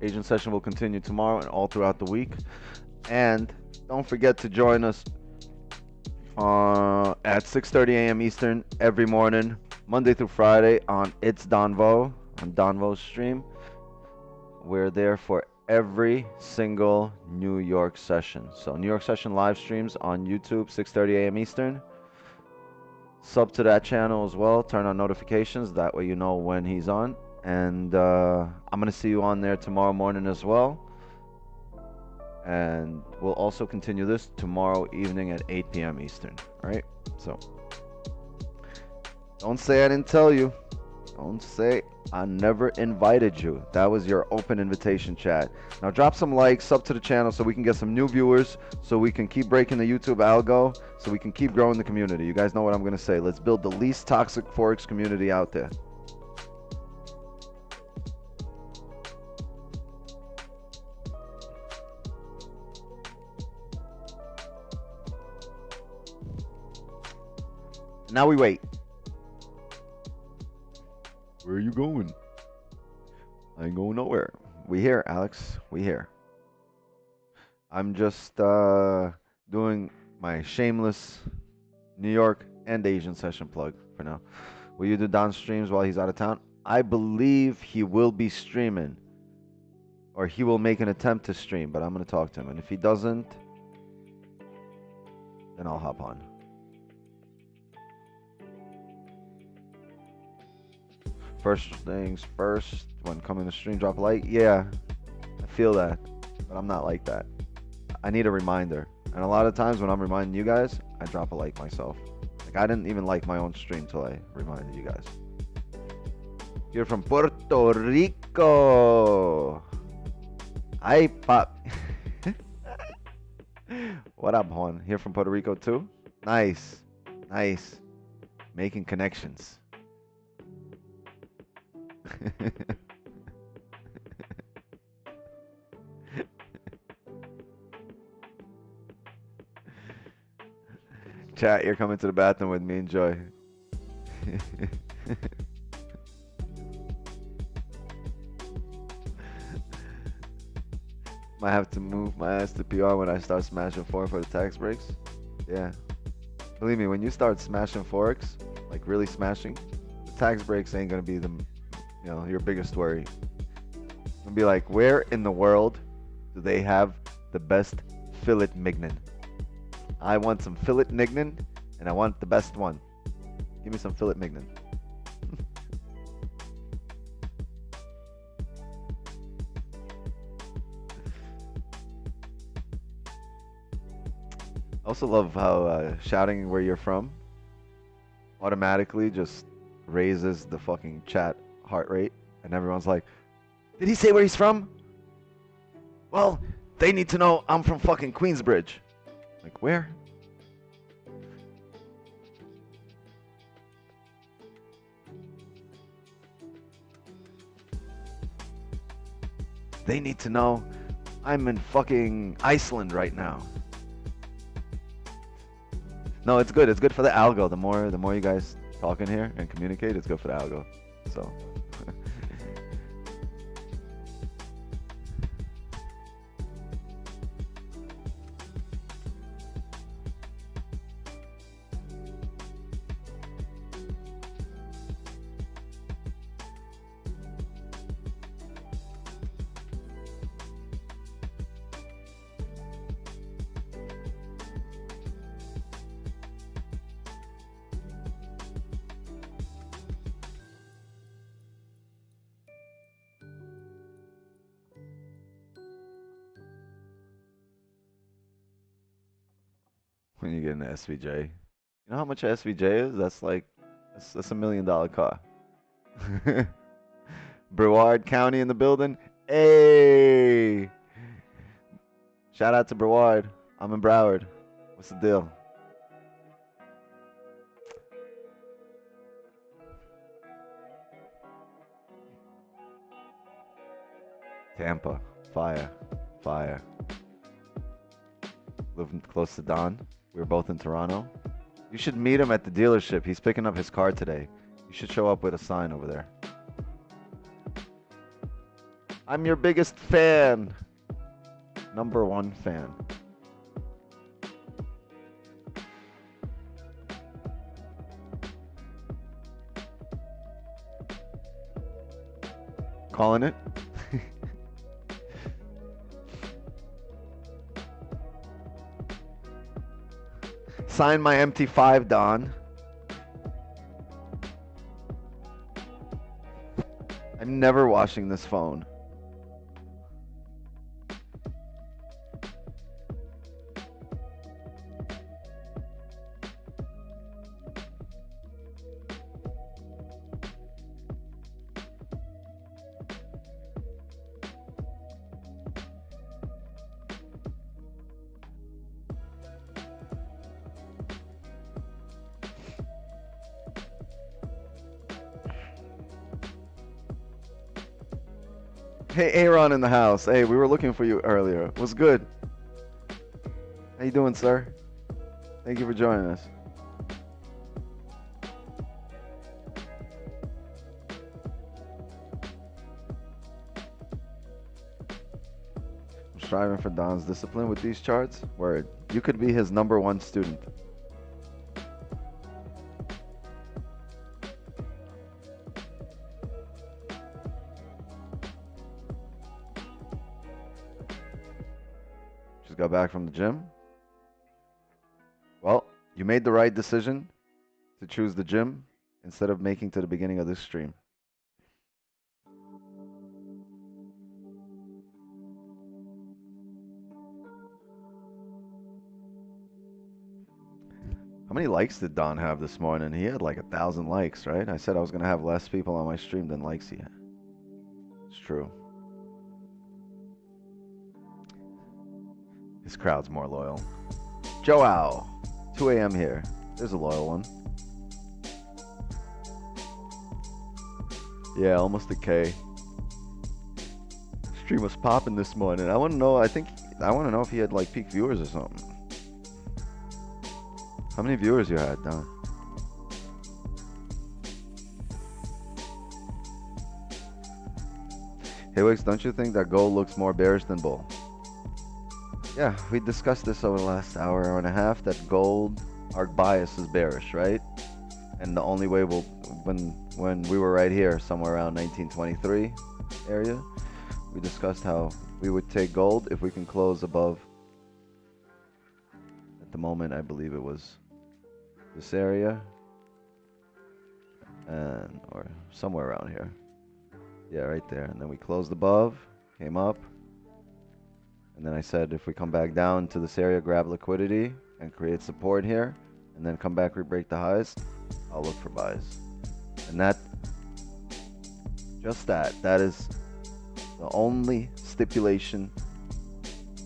Asian session will continue tomorrow and all throughout the week. And don't forget to join us at 6:30 a.m. Eastern every morning, Monday through Friday on It's Donvo, on Donvo's stream. We're there for every single New York session. So New York session live streams on YouTube, 6:30 a.m. Eastern. Sub to that channel as well. Turn on notifications. That way you know when he's on. And I'm going to see you on there tomorrow morning as well. And we'll also continue this tomorrow evening at 8 p.m. Eastern. All right? So don't say I didn't tell you. Don't say I never invited you. That was your open invitation, chat. Now drop some likes, sub to the channel so we can get some new viewers, so we can keep breaking the YouTube algo, so we can keep growing the community. You guys know what I'm going to say. Let's build the least toxic Forex community out there. Now we wait. Where are you going? I ain't going nowhere. We here, Alex. We here. I'm just doing my shameless New York and Asian session plug for now. Will you do Don streams while he's out of town? I believe he will be streaming. Or he will make an attempt to stream, but I'm going to talk to him. And if he doesn't, then I'll hop on. First things first, when coming to stream, drop a like. Yeah, I feel that, but I'm not like that. I need a reminder. And a lot of times when I'm reminding you guys, I drop a like myself. Like I didn't even like my own stream till I reminded you guys. You're from Puerto Rico. I pop. What up, Juan? Here from Puerto Rico too? Nice. Nice. Making connections. Chat, you're coming to the bathroom with me. Enjoy. Might have to move my ass to PR when I start smashing Forex for the tax breaks. Yeah. Believe me, when you start smashing Forex, like really smashing, the tax breaks ain't gonna be your biggest worry. It's gonna be like, where in the world do they have the best fillet mignon? I want some fillet mignon, and I want the best one. Give me some fillet mignon. I also love how shouting where you're from automatically just raises the fucking chat heart rate, and everyone's like, did he say where he's from? Well, they need to know I'm from fucking Queensbridge. Like, where? They need to know I'm in fucking Iceland right now. No, it's good. It's good for the algo. The more you guys talk in here and communicate, it's good for the algo. So. When you get an SVJ. You know how much a SVJ is? That's like, that's $1 million car. Brevard County in the building. Hey! Shout out to Brevard. I'm in Broward. What's the deal? Tampa. Fire. Fire. Live close to Don. We were both in Toronto. You should meet him at the dealership. He's picking up his car today. You should show up with a sign over there. I'm your biggest fan. #1 fan. Calling it? Sign my MT5, Don. I'm never washing this phone. Hey, Aaron in the house. Hey, we were looking for you earlier. What's good? How you doing, sir? Thank you for joining us. I'm striving for Don's discipline with these charts. Word. You could be his #1 student. Got back from the gym. Well, you made the right decision to choose the gym instead of making to the beginning of this stream. How many likes did Don have this morning? He had like 1,000 likes, right? I said I was going to have less people on my stream than likes he had. It's true. This crowd's more loyal. Joao, 2 a.m. here. There's a loyal one. Yeah, almost a K. Stream was popping this morning. I want to know. I want to know if he had like peak viewers or something. How many viewers you had, Don? Hey Wix, don't you think that gold looks more bearish than bull? Yeah, we discussed this over the last hour and a half, that gold, our bias is bearish, right? And the only way when we were right here, somewhere around 1923 area, we discussed how we would take gold if we can close above, at the moment, I believe it was this area, and or somewhere around here. Yeah, right there. And then we closed above, came up, and then I said if we come back down to this area, grab liquidity and create support here, and then come back, re-break the highs, I'll look for buys. And that is the only stipulation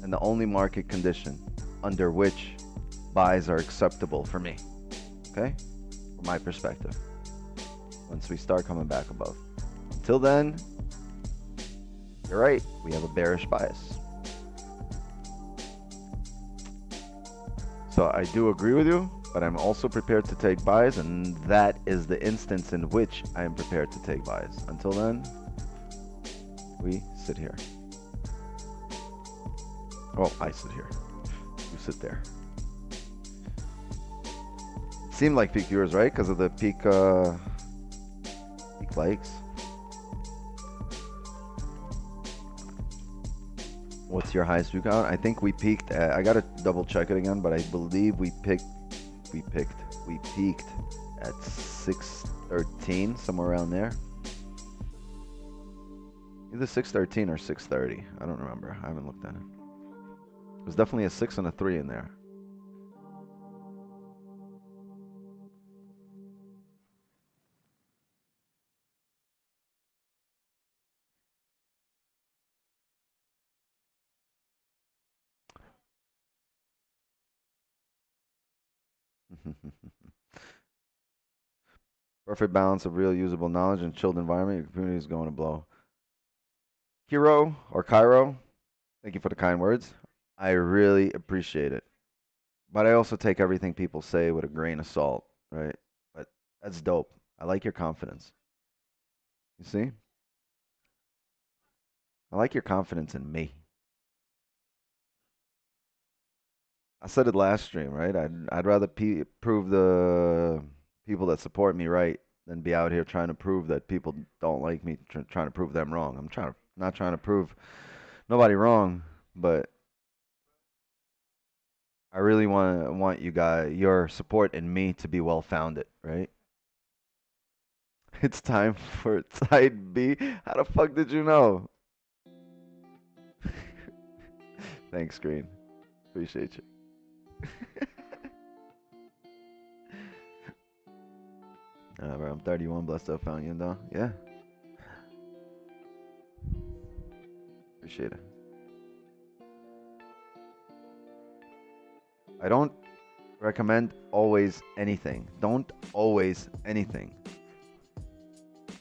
and the only market condition under which buys are acceptable for me. Okay? From my perspective. Once we start coming back above. Until then, you're right, we have a bearish bias. So I do agree with you, but I'm also prepared to take buys, and that is the instance in which I am prepared to take buys. Until then, we sit here. Well, I sit here. You sit there. It seemed like peak viewers, right? Because of the peak likes. What's your highest view count? I think we peaked at, I gotta double check it again, but I believe we peaked at 613, somewhere around there. Either 613 or 630. I don't remember. I haven't looked at it. There's definitely a 6 and a 3 in there. Perfect balance of real usable knowledge and chilled environment. Your community is going to blow. Kiro or Cairo, thank you for the kind words. I really appreciate it. But I also take everything people say with a grain of salt, right? But that's dope. I like your confidence. You see? I like your confidence in me. I said it last stream, right? I'd rather prove the people that support me right than be out here trying to prove that people don't like me, trying to prove them wrong. I'm not trying to prove nobody wrong, but I really want you guys, your support in me to be well founded, right? It's time for side B. How the fuck did you know? Thanks, Green. Appreciate you. Bro, I'm 31, blessed to have found you, though. Yeah. Appreciate it. I don't recommend always anything. Don't always anything.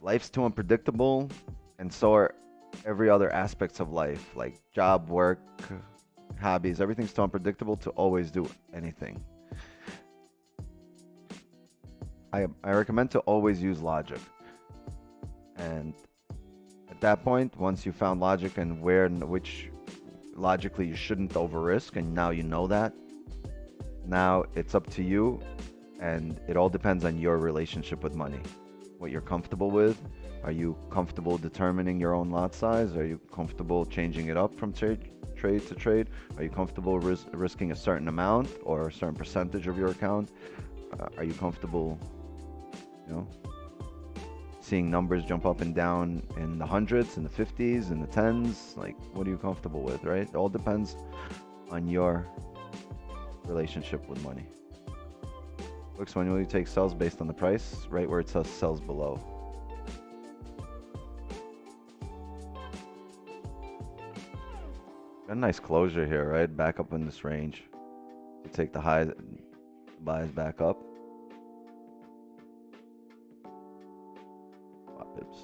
Life's too unpredictable, and so are every other aspects of life, like job, work, hobbies. Everything's too unpredictable to always do anything. I recommend to always use logic. And at that point, once you found logic and which logically you shouldn't over risk, and now you know that, now it's up to you, and it all depends on your relationship with money. What you're comfortable with. Are you comfortable determining your own lot size? Are you comfortable changing it up from trade to trade? Are you comfortable risking a certain amount or a certain percentage of your account? Are you comfortable, seeing numbers jump up and down in the hundreds, in the 50s, in the tens? Like, what are you comfortable with, right? It all depends on your relationship with money. Looks, when you take sells based on the price, right where it says sells below. A nice closure here, right? Back up in this range. You take the highs, buys back up. 5 pips.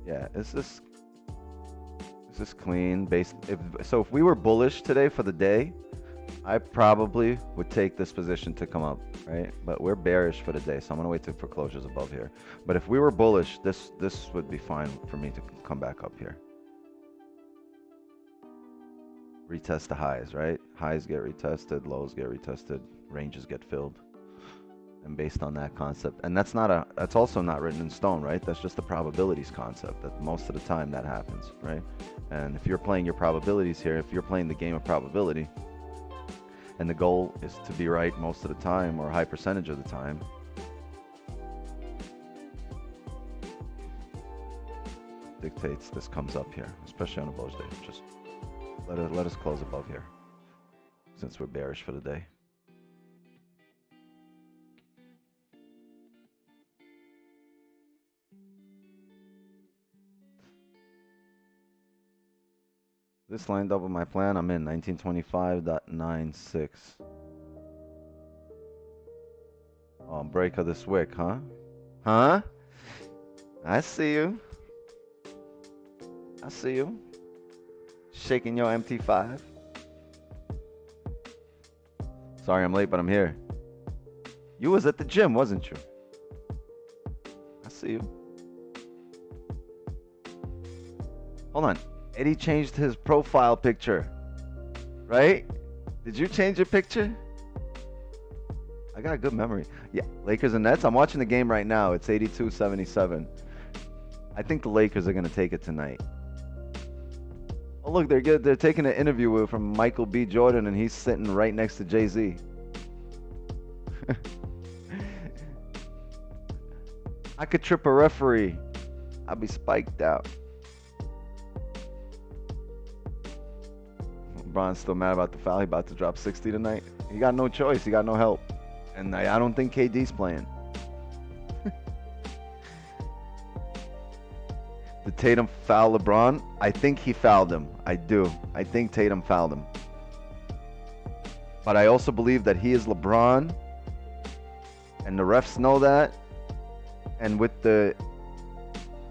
Yeah, is this clean? If we were bullish today for the day, I probably would take this position to come up, right? But we're bearish for the day, so I'm gonna wait for closures above here. But if we were bullish, this would be fine for me to come back up here. Retest the highs, right? Highs get retested, lows get retested, ranges get filled. And based on that concept, and that's also not written in stone, right? That's just the probabilities concept, that most of the time that happens, right? And if you're playing your probabilities here, if you're playing the game of probability, and the goal is to be right most of the time, or a high percentage of the time, dictates this comes up here, especially on a bullish day. Just let us close above here, since we're bearish for the day. This lined up with my plan. I'm in 1925.96. Oh, break of this wick, huh? Huh? I see you. I see you. Shaking your MT5. Sorry I'm late, but I'm here. You was at the gym, wasn't you? I see you. Hold on. Eddie changed his profile picture, right? Did you change your picture? I got a good memory. Yeah, Lakers and Nets. I'm watching the game right now. It's 82-77. I think the Lakers are going to take it tonight. Oh, look, they're good. They're taking an interview from Michael B. Jordan, and he's sitting right next to Jay-Z. I could trip a referee. I'd be spiked out. LeBron's still mad about the foul. He about to drop 60 tonight. He got no choice. He got no help. And I don't think KD's playing. Did Tatum foul LeBron? I think he fouled him. I do. I think Tatum fouled him. But I also believe that he is LeBron. And the refs know that. And with the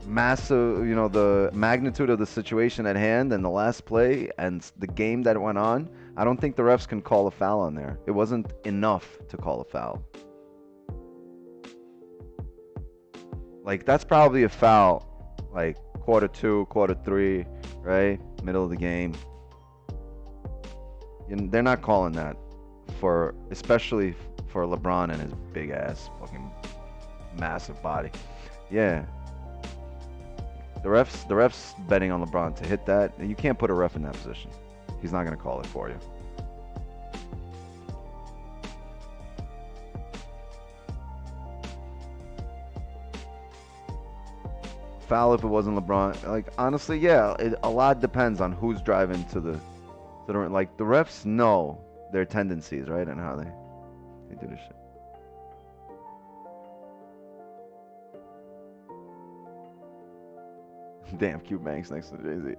massive, the magnitude of the situation at hand and the last play and the game that went on, I don't think the refs can call a foul on there. It wasn't enough to call a foul. Like, that's probably a foul, like quarter 2, quarter 3, right? Middle of the game. They're not calling that especially for LeBron and his big ass fucking massive body. Yeah. The refs betting on LeBron to hit that. You can't put a ref in that position. He's not going to call it for you. Foul if it wasn't LeBron. Like, honestly, yeah, a lot depends on who's driving to the like, the refs know their tendencies, right, and how they do this shit. Damn, Q Banks next to Jay-Z.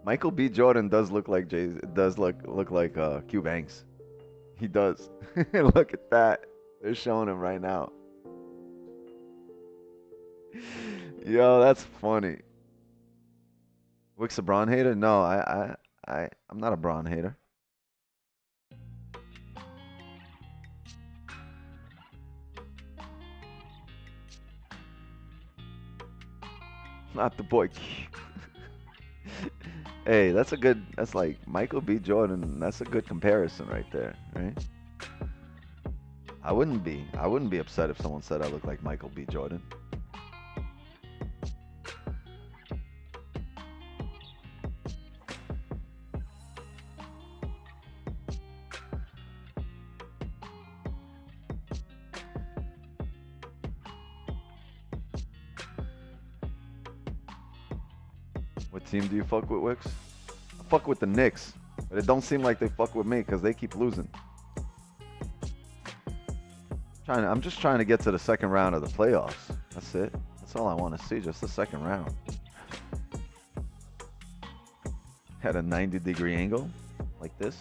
Michael B. Jordan does look like Jay-Z. Does look like Q Banks. He does. Look at that. They're showing him right now. Yo, that's funny. Wick's a Bron hater? No, I'm not a Bron hater. Not the boy. Hey, that's like Michael B. Jordan. That's a good comparison right there, right? I wouldn't be upset if someone said I look like Michael B. Jordan. What team do you fuck with, Wicks? I fuck with the Knicks, but it don't seem like they fuck with me because they keep losing. I'm just trying to get to the second round of the playoffs. That's it. That's all I want to see, just the second round. Had a 90-degree angle like this.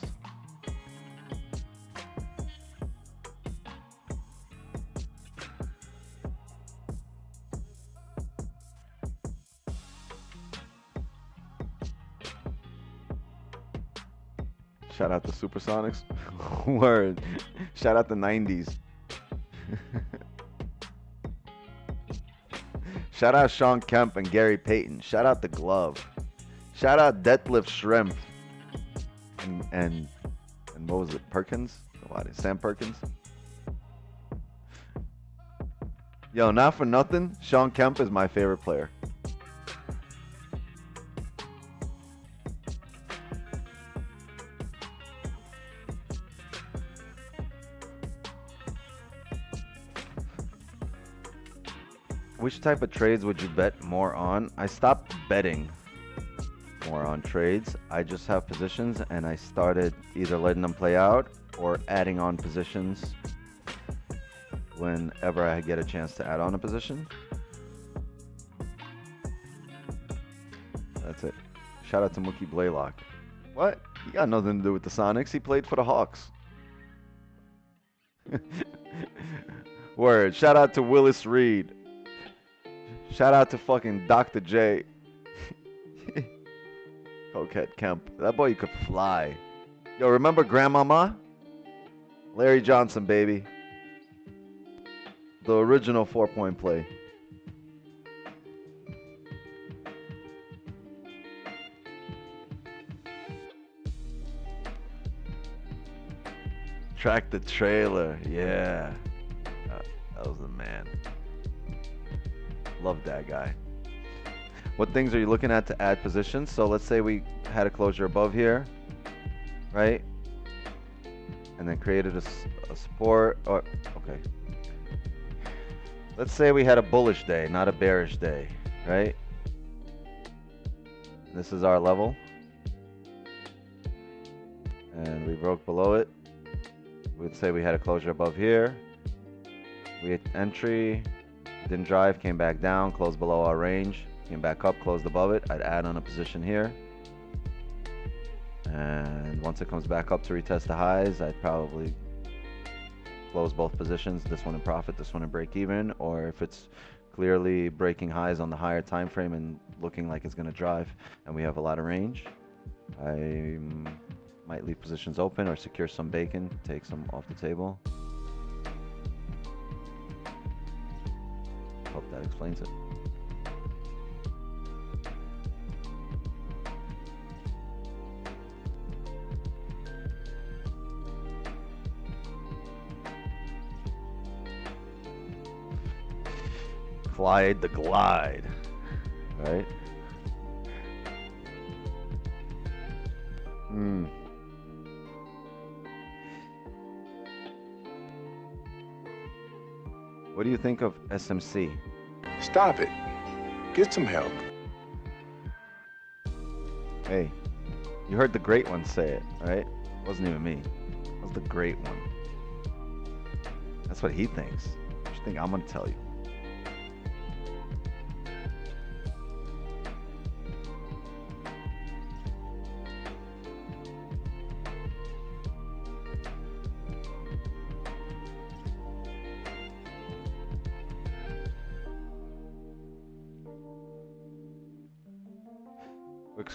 Shout out the Supersonics. Word. Shout out the 90s. Shout out Sean Kemp and Gary Payton. Shout out the Glove. Shout out Deadlift Shrimp. And what was it? Perkins? Sam Perkins? Yo, not for nothing, Sean Kemp is my favorite player. Which type of trades would you bet more on? I stopped betting more on trades. I just have positions and I started either letting them play out or adding on positions whenever I get a chance to add on a position. That's it. Shout out to Mookie Blaylock. What? He got nothing to do with the Sonics. He played for the Hawks. Word. Shout out to Willis Reed. Shout out to fucking Dr. J. Coquette Kemp. That boy, you could fly. Yo, remember Grandmama? Larry Johnson, baby. The original 4-point play. Track the trailer. Yeah. That was the man. Love that guy. What things are you looking at to add positions? So let's say we had a closure above here, right? And then created a support. Or okay. Let's say we had a bullish day, not a bearish day, right? This is our level. And we broke below it. We'd say we had a closure above here. We hit entry. Didn't drive, came back down, closed below our range, came back up, closed above it. I'd add on a position here. And once it comes back up to retest the highs, I'd probably close both positions, this one in profit, this one in break even, or if it's clearly breaking highs on the higher time frame and looking like it's going to drive and we have a lot of range, I might leave positions open or secure some bacon, take some off the table. Hope that explains it. Clyde the Glide, right? What do you think of SMC? Stop it. Get some help. Hey, you heard the great one say it, right? It wasn't even me. It was the great one. That's what he thinks. What do you think I'm gonna tell you?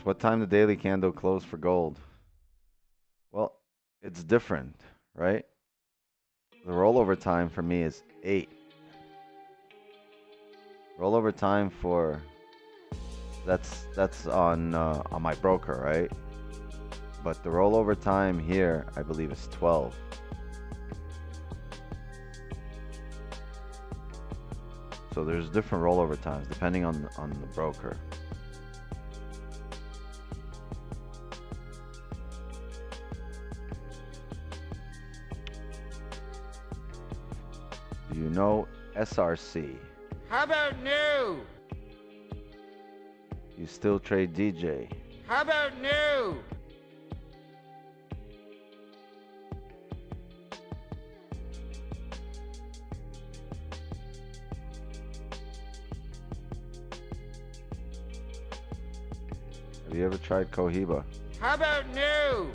What time the daily candle close for gold? Well, it's different, right? The rollover time for me is 8. Rollover time for that's on my broker, right? But the rollover time here, I believe, is 12. So there's different rollover times depending on the broker. Do you know SRC? How about no? You still trade DJ? How about no? Have you ever tried Cohiba? How about no?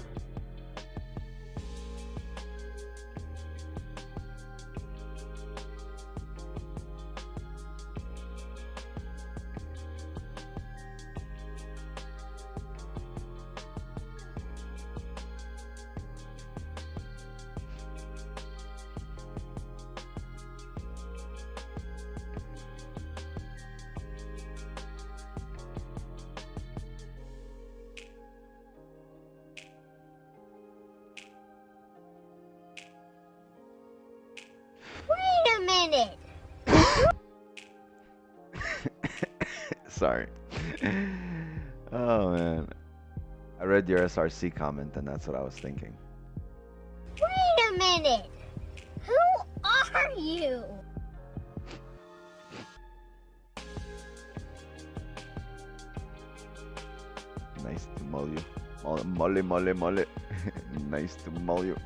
Wait a minute. Sorry. Oh man. I read your SRC comment and that's what I was thinking. Wait a minute. Who are you? Nice to mull you. Mole. Nice to mull you.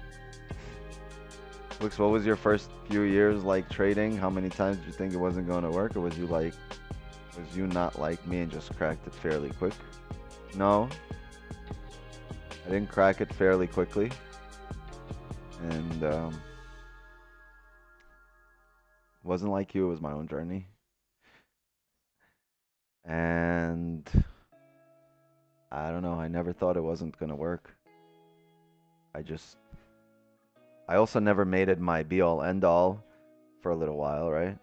Looks, what was your first few years like trading? How many times did you think it wasn't going to work? Or was you not like me and just cracked it fairly quick? No. I didn't crack it fairly quickly. And wasn't like you, it was my own journey. And I don't know, I never thought it wasn't gonna work. I also never made it my be all end all for a little while, right?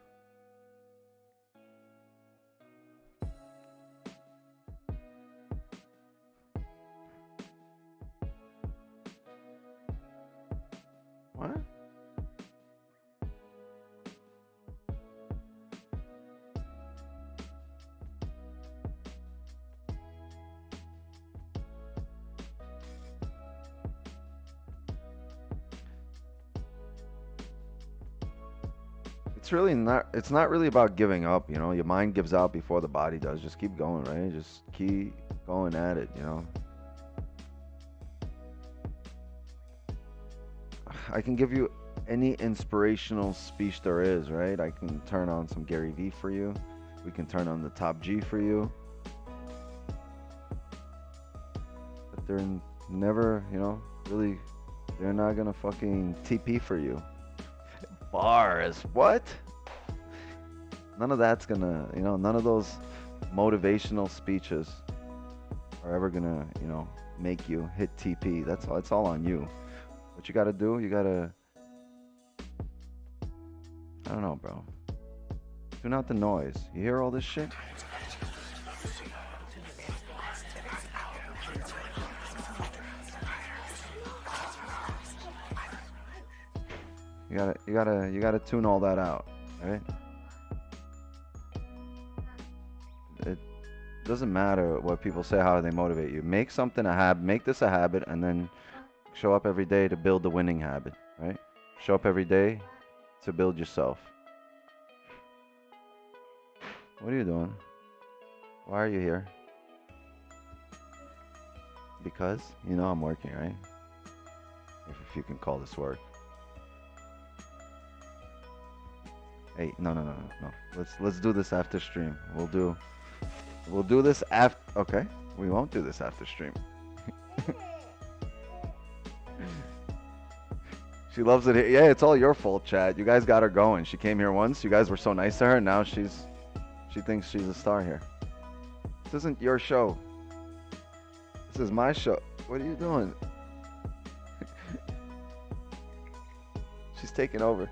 What? It's not really about giving up, you know. Your mind gives out before the body does. Just keep going, right? Just keep going at it, you know. I can give you any inspirational speech there is, right? I can turn on some Gary Vee for you. We can turn on the Top G for you. But they're never, you know, really, they're not gonna fucking TP for you. Bars, what? None of that's gonna, you know, none of those motivational speeches are ever gonna, you know, make you hit TP. That's all, it's all on you. What you gotta do, you gotta, I don't know, bro. Tune out the noise. You hear all this shit? You gotta tune all that out, right? It doesn't matter what people say, how they motivate you. Make something a habit, make this a habit, and then show up every day to build the winning habit, right? Show up every day to build yourself. What are you doing? Why are you here? Because you know I'm working, right? If you can call this work. Hey, no. Let's do this after stream. We'll do this after. Okay, we won't do this after stream. She loves it here. Yeah, it's all your fault, Chad. You guys got her going. She came here once. You guys were so nice to her. Now she thinks she's a star here. This isn't your show. This is my show. What are you doing? She's taking over.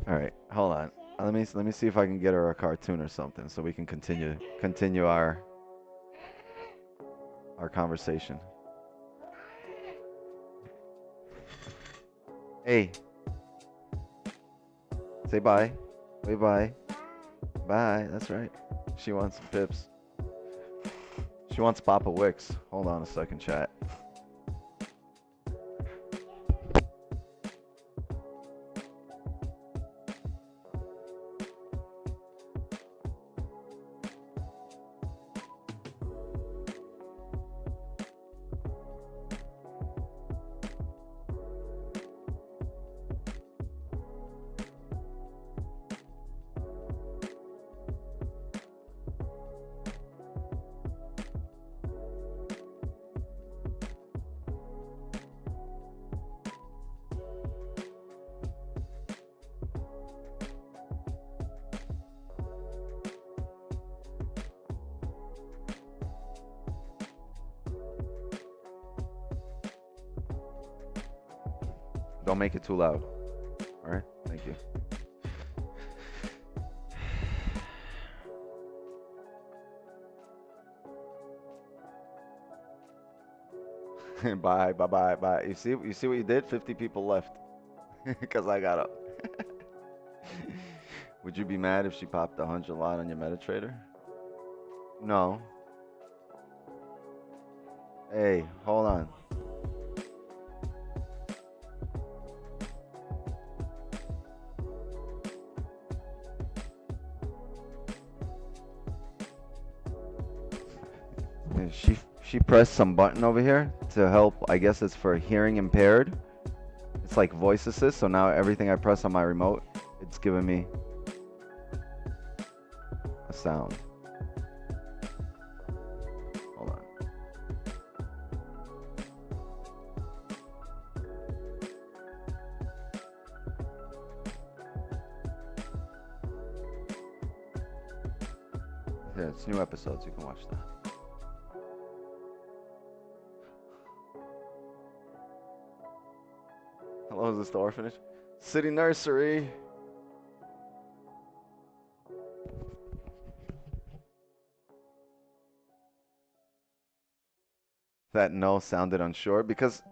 All right, hold on. Let me see if I can get her a cartoon or something so we can continue our conversation. Hey. Say bye. Say bye. Bye. That's right. She wants some pips. She wants Papa Wicks. Hold on a second, chat. Don't make it too loud. All right, thank you. Bye, bye, bye, bye. You see what you did? 50 people left because I got up. Would you be mad if she popped 100 lot on your MetaTrader? No. Hey, hold on. And she pressed some button over here to help. I guess it's for hearing impaired. It's like voice assist. So now everything I press on my remote, it's giving me a sound. Hold on. Yeah, it's new episodes. You can watch that. Hello, is this the orphanage? City nursery. That no sounded unsure because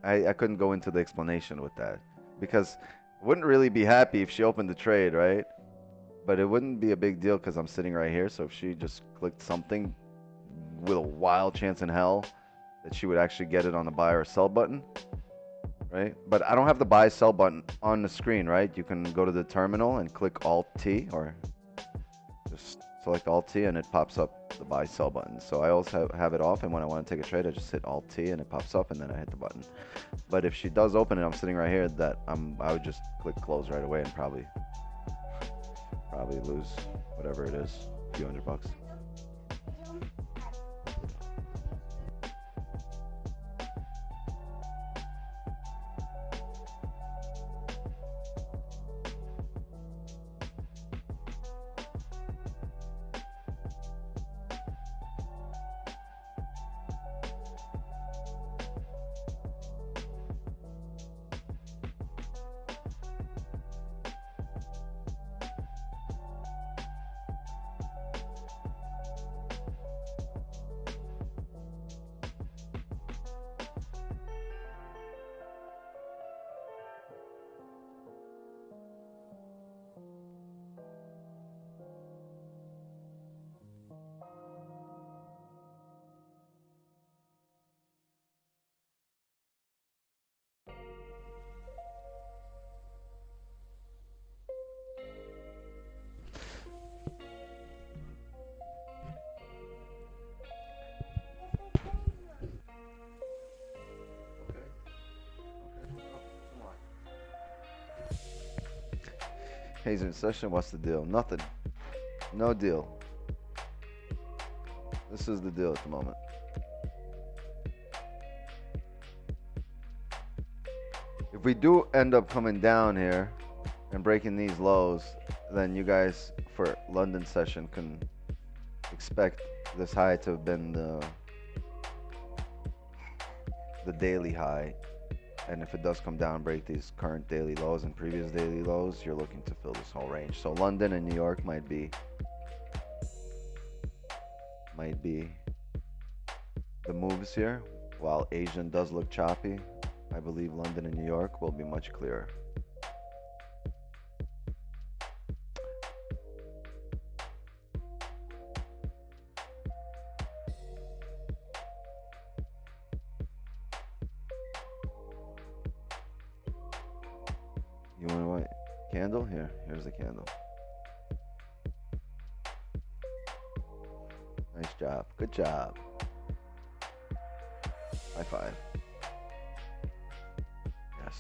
I couldn't go into the explanation with that. Because I wouldn't really be happy if she opened the trade, right? But it wouldn't be a big deal because I'm sitting right here. So if she just clicked something with a wild chance in hell that she would actually get it on the buy or sell button, right? But I don't have the buy sell button on the screen, right? You can go to the terminal and click Alt T or just select Alt T and it pops up the buy sell button. So I also have it off, and when I want to take a trade I just hit Alt T and it pops up and then I hit the button. But if she does open it, I'm sitting right here, that I would just click close right away and probably lose whatever it is, a few $100. Hayes in session, what's the deal? Nothing. No deal. This is the deal at the moment. If we do end up coming down here and breaking these lows, then you guys for London session can expect this high to have been the daily high. And if it does come down, break these current daily lows and previous daily lows, you're looking to fill this whole range. So London and New York might be the moves here, while Asian does look choppy. I believe London and New York will be much clearer. You want a white candle? Here's the candle. Nice job. Good job. High five. Yes.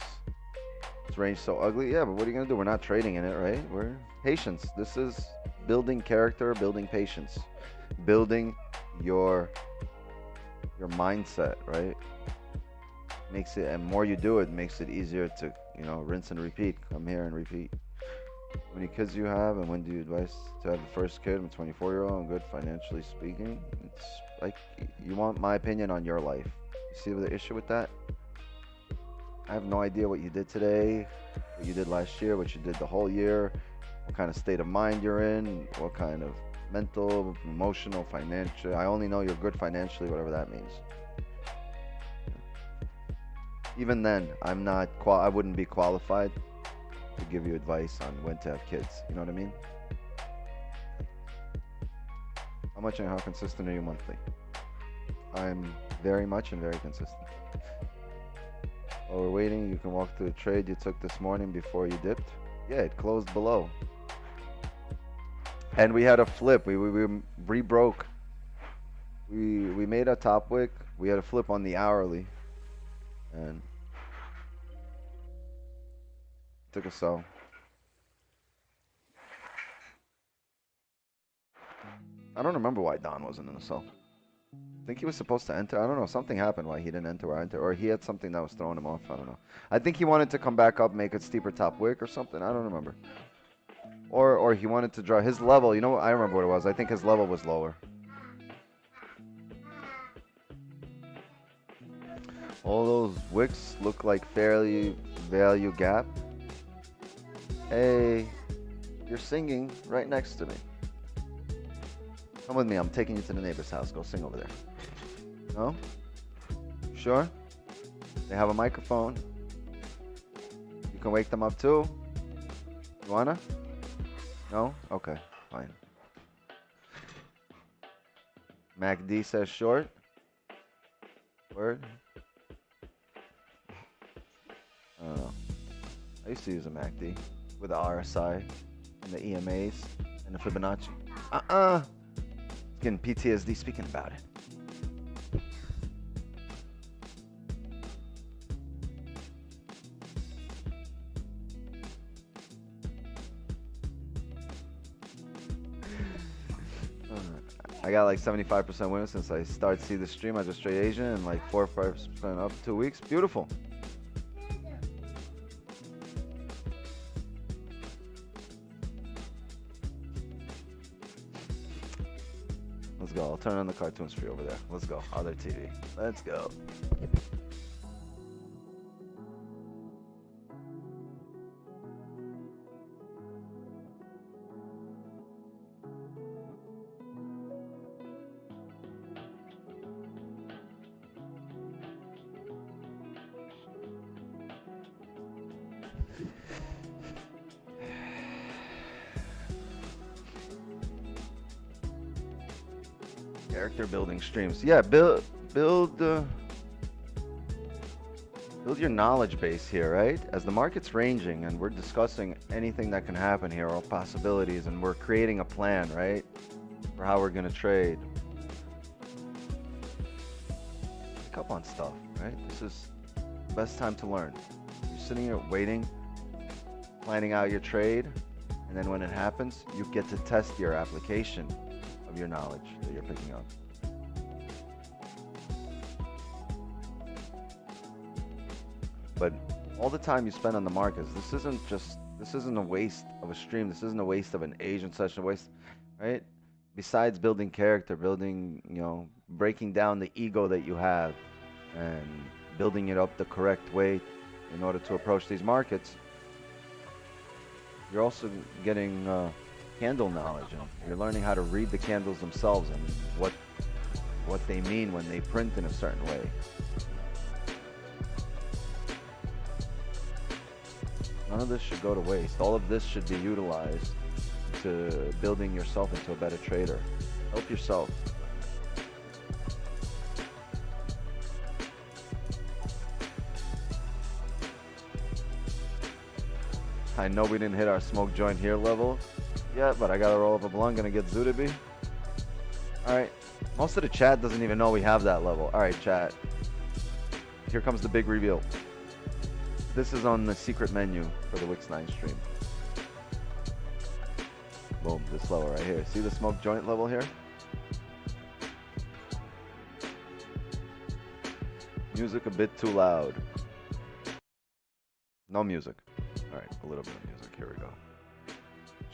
This range so ugly. Yeah, but what are you going to do? We're not trading in it, right? We're patience. This is building character, building patience, building your mindset, right? Makes it, and more you do it, makes it easier to, rinse and repeat. Come here and repeat. How many kids do you have, and when do you advise to have the first kid? I'm a 24-year-old. I'm good financially speaking. It's like, you want my opinion on your life. You see the issue with that? I have no idea what you did today, what you did last year, what you did the whole year, what kind of state of mind you're in, what kind of mental, emotional, financial. I only know you're good financially, whatever that means. Even then, I wouldn't be qualified to give you advice on when to have kids. You know what I mean? How much and how consistent are you monthly? I'm very much and very consistent. While we're waiting, you can walk through the trade you took this morning before you dipped. Yeah, it closed below. And we had a flip. We rebroke. We made a top wick. We had a flip on the hourly. And took a sell. I don't remember why Don wasn't in a sell. I think he was supposed to enter. I don't know. Something happened why he didn't enter or enter. Or he had something that was throwing him off. I don't know. I think he wanted to come back up, make a steeper top wick or something. I don't remember. Or he wanted to draw his level. You know what? I remember what it was. I think his level was lower. All those wicks look like fairly value gap. Hey, you're singing right next to me. Come with me. I'm taking you to the neighbor's house. Go sing over there. No? Sure? They have a microphone. You can wake them up too. You wanna? No? Okay, fine. MacD says short. Word? I don't know. I used to use a MacD with the RSI and the EMAs and the Fibonacci. Getting PTSD speaking about it. I got like 75% winners since I started to see the stream. I just trade Asian and like 4 or 5% up 2 weeks. Beautiful. Let's go. I'll turn on the cartoons for you over there. Let's go. Other TV. Let's go. Character building streams. Yeah, build your knowledge base here, right? As the market's ranging and we're discussing anything that can happen here, all possibilities, and we're creating a plan, right? For how we're gonna trade. Pick up on stuff, right? This is the best time to learn. You're sitting here waiting, planning out your trade, and then when it happens, you get to test your application of your knowledge that you're picking up. But all the time you spend on the markets, this isn't a waste of a stream. This isn't a waste of an Asian session, right? Besides building character, building, breaking down the ego that you have and building it up the correct way in order to approach these markets, you're also getting candle knowledge, and you're learning how to read the candles themselves and what they mean when they print in a certain way. None of this should go to waste. All of this should be utilized to building yourself into a better trader. Help yourself. I know we didn't hit our smoke joint here level yet, but I gotta roll up a blunt. Gonna get Zudabi. Alright. Most of the chat doesn't even know we have that level. Alright, chat. Here comes the big reveal. This is on the secret menu for the Wix 9 stream. Boom, this level right here. See the smoke joint level here? Music a bit too loud. No music. Alright, a little bit of music. Here we go.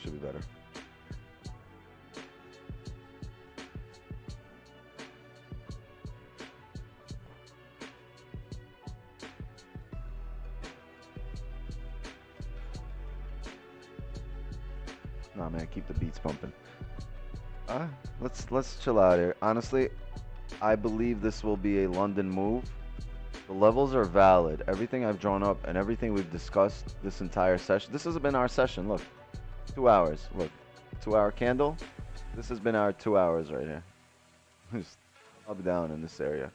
Should be better. Nah, man, keep the beats pumping. Let's chill out here. Honestly, I believe this will be a London move. The levels are valid. Everything I've drawn up and everything we've discussed this entire session. This has been our session. Look, 2 hours. Look, 2-hour candle. This has been our 2 hours right here. Just up down in this area.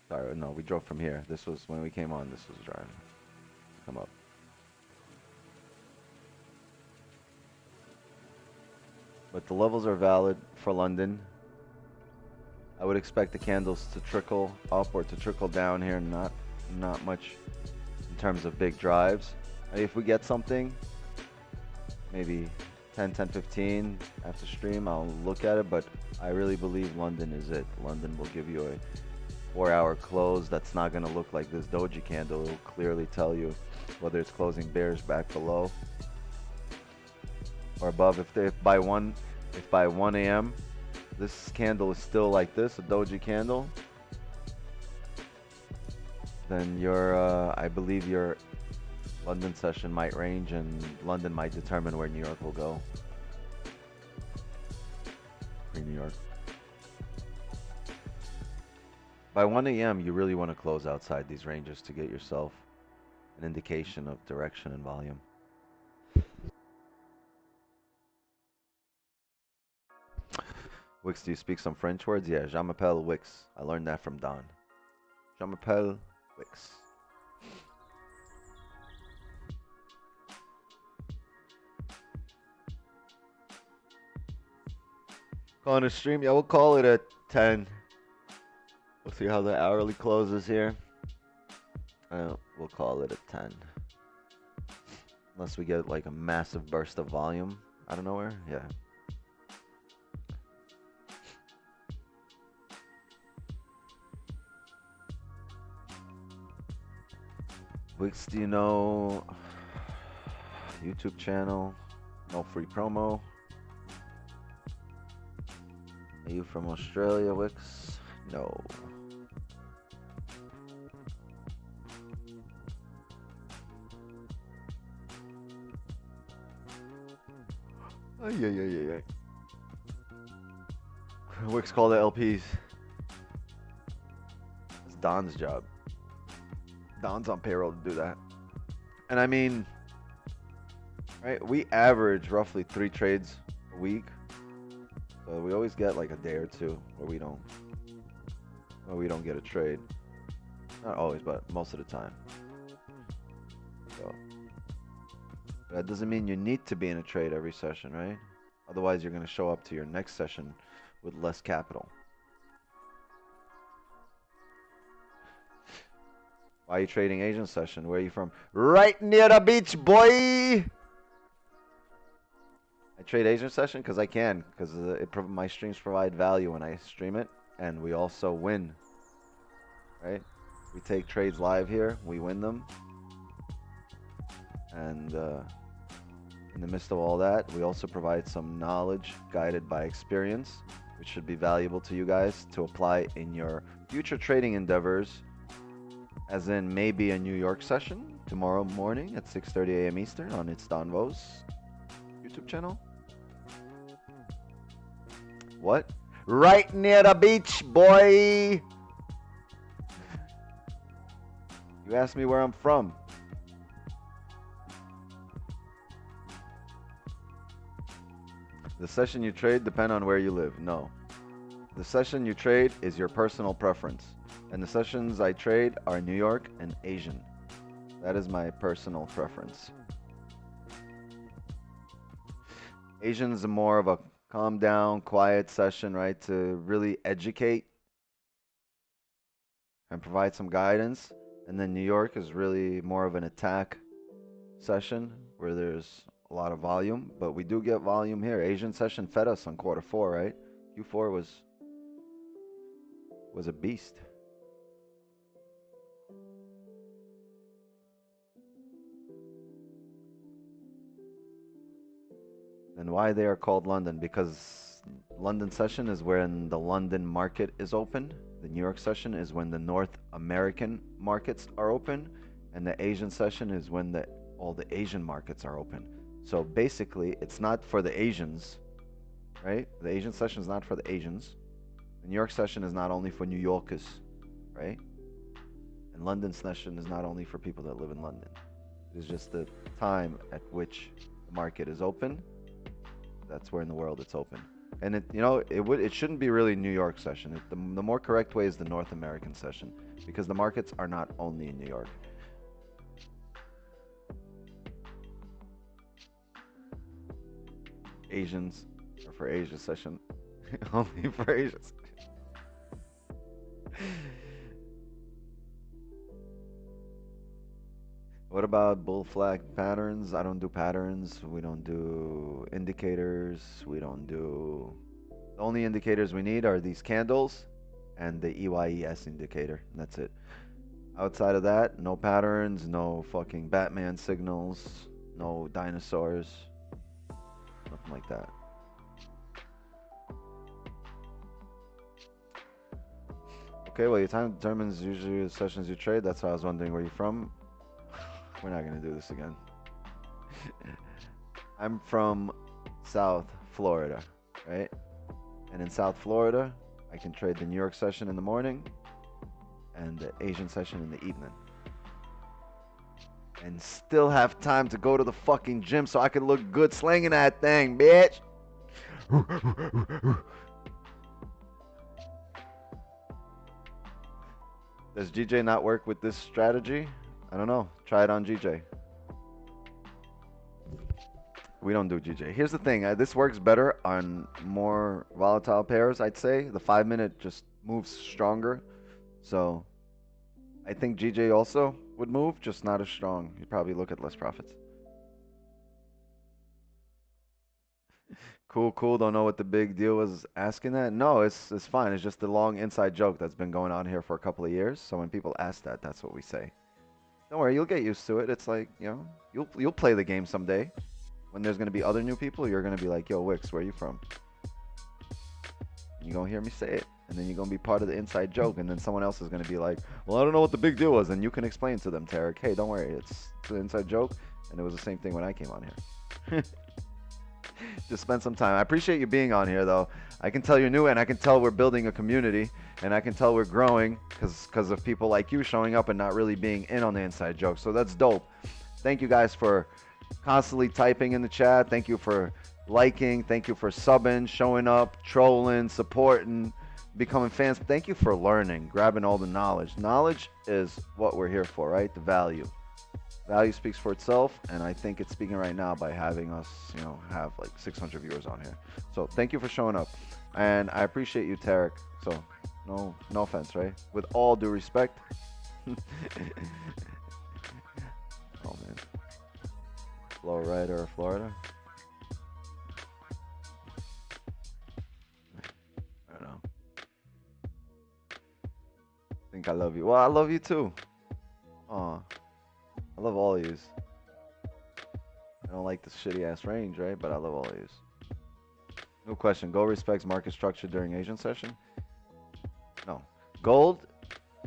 Sorry, no, we drove from here. This was when we came on. This was driving. Come up. But the levels are valid for London. I would expect the candles to trickle up or to trickle down here. Not much in terms of big drives. If we get something, maybe 10:15 after stream, I'll look at it. But I really believe London is it. London will give you a 4-hour close that's not going to look like this doji candle. It will clearly tell you whether it's closing bearish back below or above. If by 1 a.m. this candle is still like this, a doji candle, then I believe your London session might range, and London might determine where New York will go. New York. By 1 a.m., you really want to close outside these ranges to get yourself an indication of direction and volume. Wix, do you speak some French words? Yeah, je m'appelle Wix. I learned that from Don. Je m'appelle Wix. Calling a stream? Yeah, we'll call it at 10. We'll see how the hourly closes here. We'll call it at 10. Unless we get like a massive burst of volume out of nowhere. Yeah. Wix, do you know YouTube channel? No free promo. Are you from Australia, Wix? No. Oh, yeah. Wix called the LPs. It's Don's job. Don's on payroll to do that. And I mean, right, we average roughly 3 trades a week. So we always get like a day or two where we don't get a trade. Not always, but most of the time. So that doesn't mean you need to be in a trade every session, right? Otherwise, you're going to show up to your next session with less capital. Why are you trading Asian session? Where are you from? Right near the beach, boy! I trade Asian session because I can. Because my streams provide value when I stream it. And we also win. Right? We take trades live here. We win them. And in the midst of all that, we also provide some knowledge guided by experience, which should be valuable to you guys to apply in your future trading endeavors. As in maybe a New York session tomorrow morning at 6:30 a.m. Eastern on It's Don Vo's YouTube channel. What? Right near the beach, boy! You asked me where I'm from. The session you trade depend on where you live. No. The session you trade is your personal preference. And the sessions I trade are New York and Asian. That is my personal preference. Asian is more of a calm down, quiet session, right? To really educate and provide some guidance. And then New York is really more of an attack session where there's a lot of volume. But we do get volume here. Asian session fed us on Q4, right? Q4 was a beast. And why they are called London? Because London session is when the London market is open. The New York session is when the North American markets are open. And the Asian session is when all the Asian markets are open. So basically, it's not for the Asians, right? The Asian session is not for the Asians. The New York session is not only for New Yorkers, right? And London session is not only for people that live in London. It is just the time at which the market is open. That's where in the world it's open. And it shouldn't be really New York session. The more correct way is the North American session, because the markets are not only in New York. Asians are for Asia session. Only for Asians. What about bull flag patterns? I don't do patterns. We don't do indicators. We don't do... The only indicators we need are these candles and the EYES indicator. And that's it. Outside of that, no patterns, no fucking Batman signals, no dinosaurs, nothing like that. Okay, well, your time determines usually the sessions you trade. That's why I was wondering where you're from. We're not gonna do this again. I'm from South Florida, right? And in South Florida, I can trade the New York session in the morning and the Asian session in the evening. And still have time to go to the fucking gym so I can look good slinging that thing, bitch. Does GJ not work with this strategy? I don't know. Try it on GJ. We don't do GJ. Here's the thing. This works better on more volatile pairs, I'd say. The 5-minute just moves stronger. So I think GJ also would move, just not as strong. You'd probably look at less profits. Cool. Don't know what the big deal was asking that. No, it's fine. It's just a long inside joke that's been going on here for a couple of years. So when people ask that, that's what we say. Don't worry, you'll get used to it. It's like, you'll play the game someday. When there's gonna be other new people, you're gonna be like, yo, Wix, where are you from? And you're gonna hear me say it. And then you're gonna be part of the inside joke. And then someone else is gonna be like, well, I don't know what the big deal was. And you can explain to them, Tarek, hey, don't worry, it's an inside joke. And it was the same thing when I came on here. Just spend some time. I appreciate you being on here, though. I can tell you're new, and I can tell we're building a community, and I can tell we're growing because of people like you showing up and not really being in on the inside joke. So that's dope. Thank you guys for constantly typing in the chat. Thank you for liking. Thank you for subbing, showing up, trolling, supporting, becoming fans. Thank you for learning, grabbing all the knowledge. Knowledge is what we're here for, right? The value. Value speaks for itself, and I think it's speaking right now by having us, have like 600 viewers on here. So thank you for showing up, and I appreciate you, Tarek. So no offense, right? With all due respect. Oh man, Florida or Florida? I don't know. I think I love you. Well, I love you too. Aw. I love all of yous. I don't like this shitty ass range, right? But I love all of yous. No question. Gold respects market structure during Asian session? No. Gold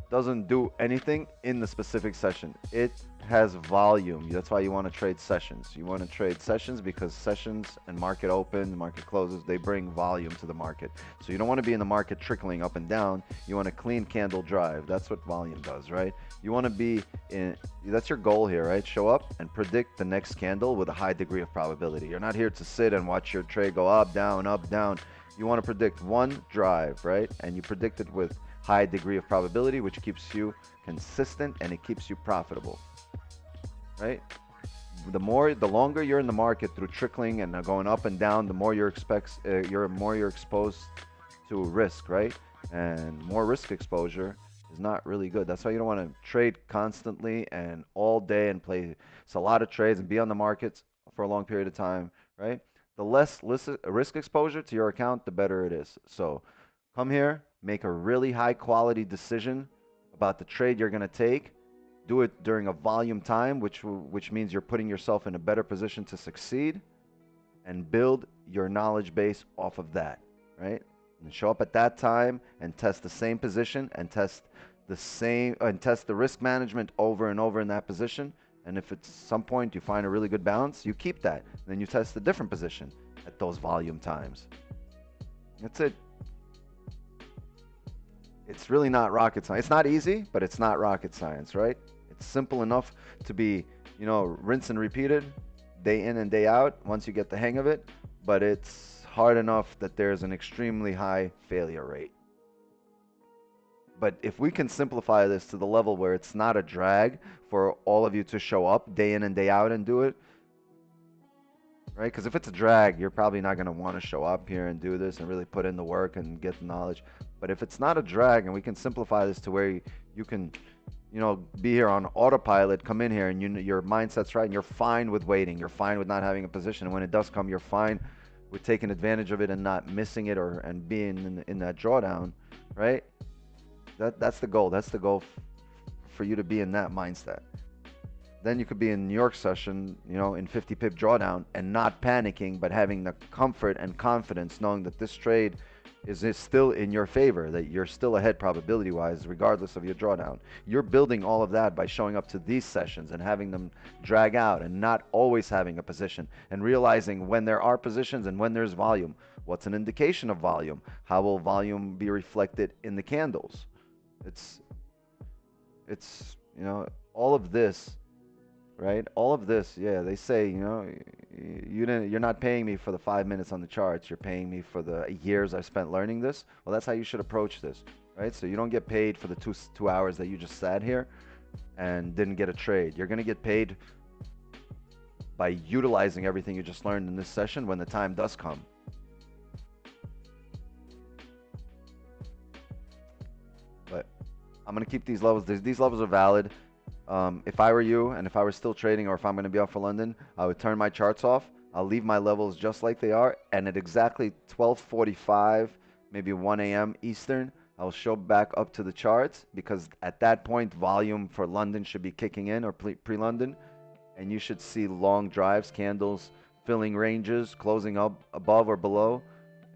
doesn't do anything in the specific session. It has volume. That's why you want to trade sessions. You want to trade sessions because sessions and market open, market closes, they bring volume to the market. So you don't want to be in the market trickling up and down. You want a clean candle drive. That's what volume does, right? You want to be in, that's your goal here, right? Show up and predict the next candle with a high degree of probability. You're not here to sit and watch your trade go up, down, up, down. You want to predict one drive, right? And you predict it with high degree of probability, which keeps you consistent and it keeps you profitable, right? The longer you're in the market through trickling and going up and down, the more you're exposed to risk, right? And more risk exposure is not really good. That's why you don't want to trade constantly and all day and play a lot of trades and be on the markets for a long period of time, right? The less risk exposure to your account, the better it is. So come here, make a really high quality decision about the trade you're going to take. Do it during a volume time, which means you're putting yourself in a better position to succeed, and build your knowledge base off of that, right? And show up at that time and test the same position and test the same and test the risk management over and over in that position. And if at some point you find a really good balance, you keep that. Then you test a different position at those volume times. That's it. It's really not rocket science. It's not easy, but it's not rocket science, right? It's simple enough to be, you know, rinse and repeated day in and day out once you get the hang of it. But it's hard enough that there's an extremely high failure rate. But if we can simplify this to the level where it's not a drag for all of you to show up day in and day out and do it, right? Because if it's a drag, you're probably not going to want to show up here and do this and really put in the work and get the knowledge. But if it's not a drag and we can simplify this to where you can, you know, be here on autopilot, come in here and your mindset's right and you're fine with waiting. You're fine with not having a position. And when it does come, you're fine with taking advantage of it and not missing it and being in that drawdown, right? That's the goal. That's the goal for you to be in that mindset. Then you could be in New York session, you know, in 50 pip drawdown and not panicking, but having the comfort and confidence knowing that this trade is still in your favor, that you're still ahead probability wise, regardless of your drawdown. You're building all of that by showing up to these sessions and having them drag out and not always having a position and realizing when there are positions and when there's volume. What's an indication of volume? How will volume be reflected in the candles? It's you know, all of this, right? All of this, yeah, they say, you know, you're not paying me for the 5 minutes on the charts, you're paying me for the years I've spent learning this. Well, that's how you should approach this, right? So you don't get paid for the two hours that you just sat here and didn't get a trade. You're going to get paid by utilizing everything you just learned in this session when the time does come. But I'm going to keep these levels. These levels are valid. If I were you and if I were still trading or if I'm going to be off for London, I would turn my charts off. I'll leave my levels just like they are. And at exactly 12:45, maybe 1 a.m. Eastern, I'll show back up to the charts because at that point, volume for London should be kicking in or pre-London. And you should see long drives, candles, filling ranges, closing up above or below.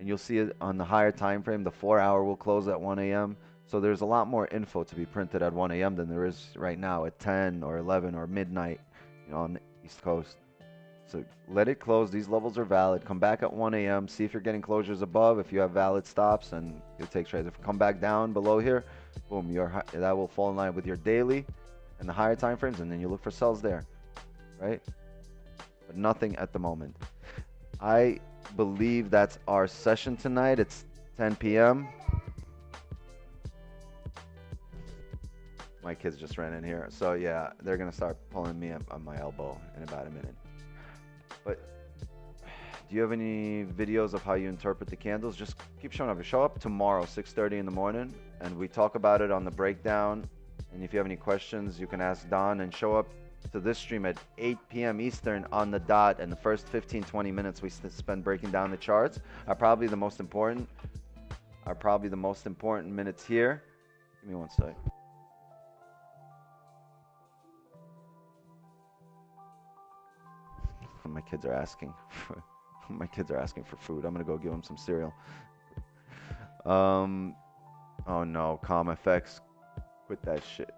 And you'll see it on the higher time frame. The 4-hour will close at 1 a.m. So there's a lot more info to be printed at 1 a.m. than there is right now at 10 or 11 or midnight, you know, on the East Coast. So let it close. These levels are valid. Come back at 1 a.m. See if you're getting closures above. If you have valid stops, and you'll take trades. If you come back down below here, boom, that will fall in line with your daily and the higher time frames, and then you look for sells there, right? But nothing at the moment. I believe that's our session tonight. It's 10 p.m. My kids just ran in here. So yeah, they're going to start pulling me on my elbow in about a minute. But do you have any videos of how you interpret the candles? Just keep showing up. Show up tomorrow, 6:30 in the morning, and we talk about it on the breakdown. And if you have any questions, you can ask Don, and show up to this stream at 8 p.m. Eastern on the dot. And the first 15-20 minutes we spend breaking down the charts are probably the most important. Minutes here. Give me one sec. My kids are asking for food. I'm gonna go give them some cereal. Oh no, ComFX, quit that shit.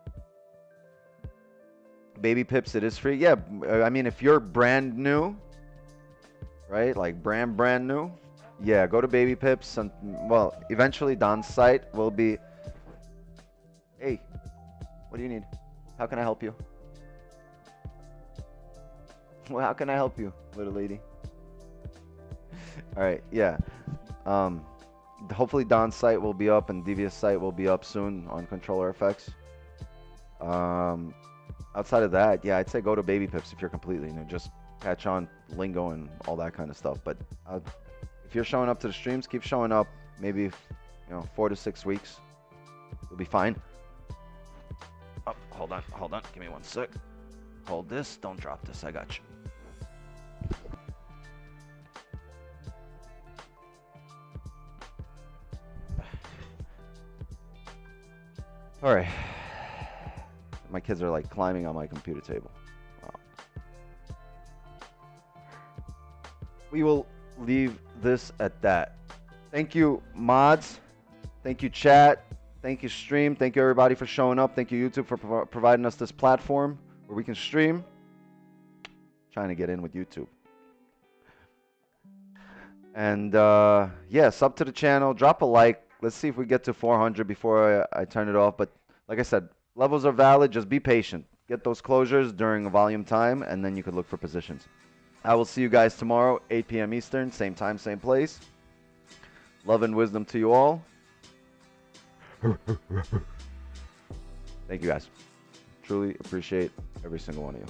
Baby Pips, it is free. Yeah, I mean, if you're brand new, right, like brand new, yeah, go to Baby Pips. And well, eventually Don's site will be. Hey, what do you need? How can I help you? Well, how can I help you, little lady? All right, yeah. Hopefully Don's site will be up and Devious site will be up soon on Controller FX. Outside of that, yeah, I'd say go to Baby Pips if you're completely new. Just catch on lingo and all that kind of stuff. But if you're showing up to the streams, keep showing up. Maybe 4 to 6 weeks, you'll be fine. Oh, hold on. Give me one sec. Hold this. Don't drop this. I got you. All right. My kids are like climbing on my computer table. Wow. We will leave this at that. Thank you, mods. Thank you, chat. Thank you, Stream. Thank you, everybody, for showing up. Thank you, YouTube, for providing us this platform where we can stream. Trying to get in with YouTube. And yeah, sub to the channel. Drop a like. Let's see if we get to 400 before I turn it off. But like I said, levels are valid. Just be patient. Get those closures during a volume time, and then you could look for positions. I will see you guys tomorrow, 8 p.m. Eastern. Same time, same place. Love and wisdom to you all. Thank you, guys. Truly appreciate every single one of you.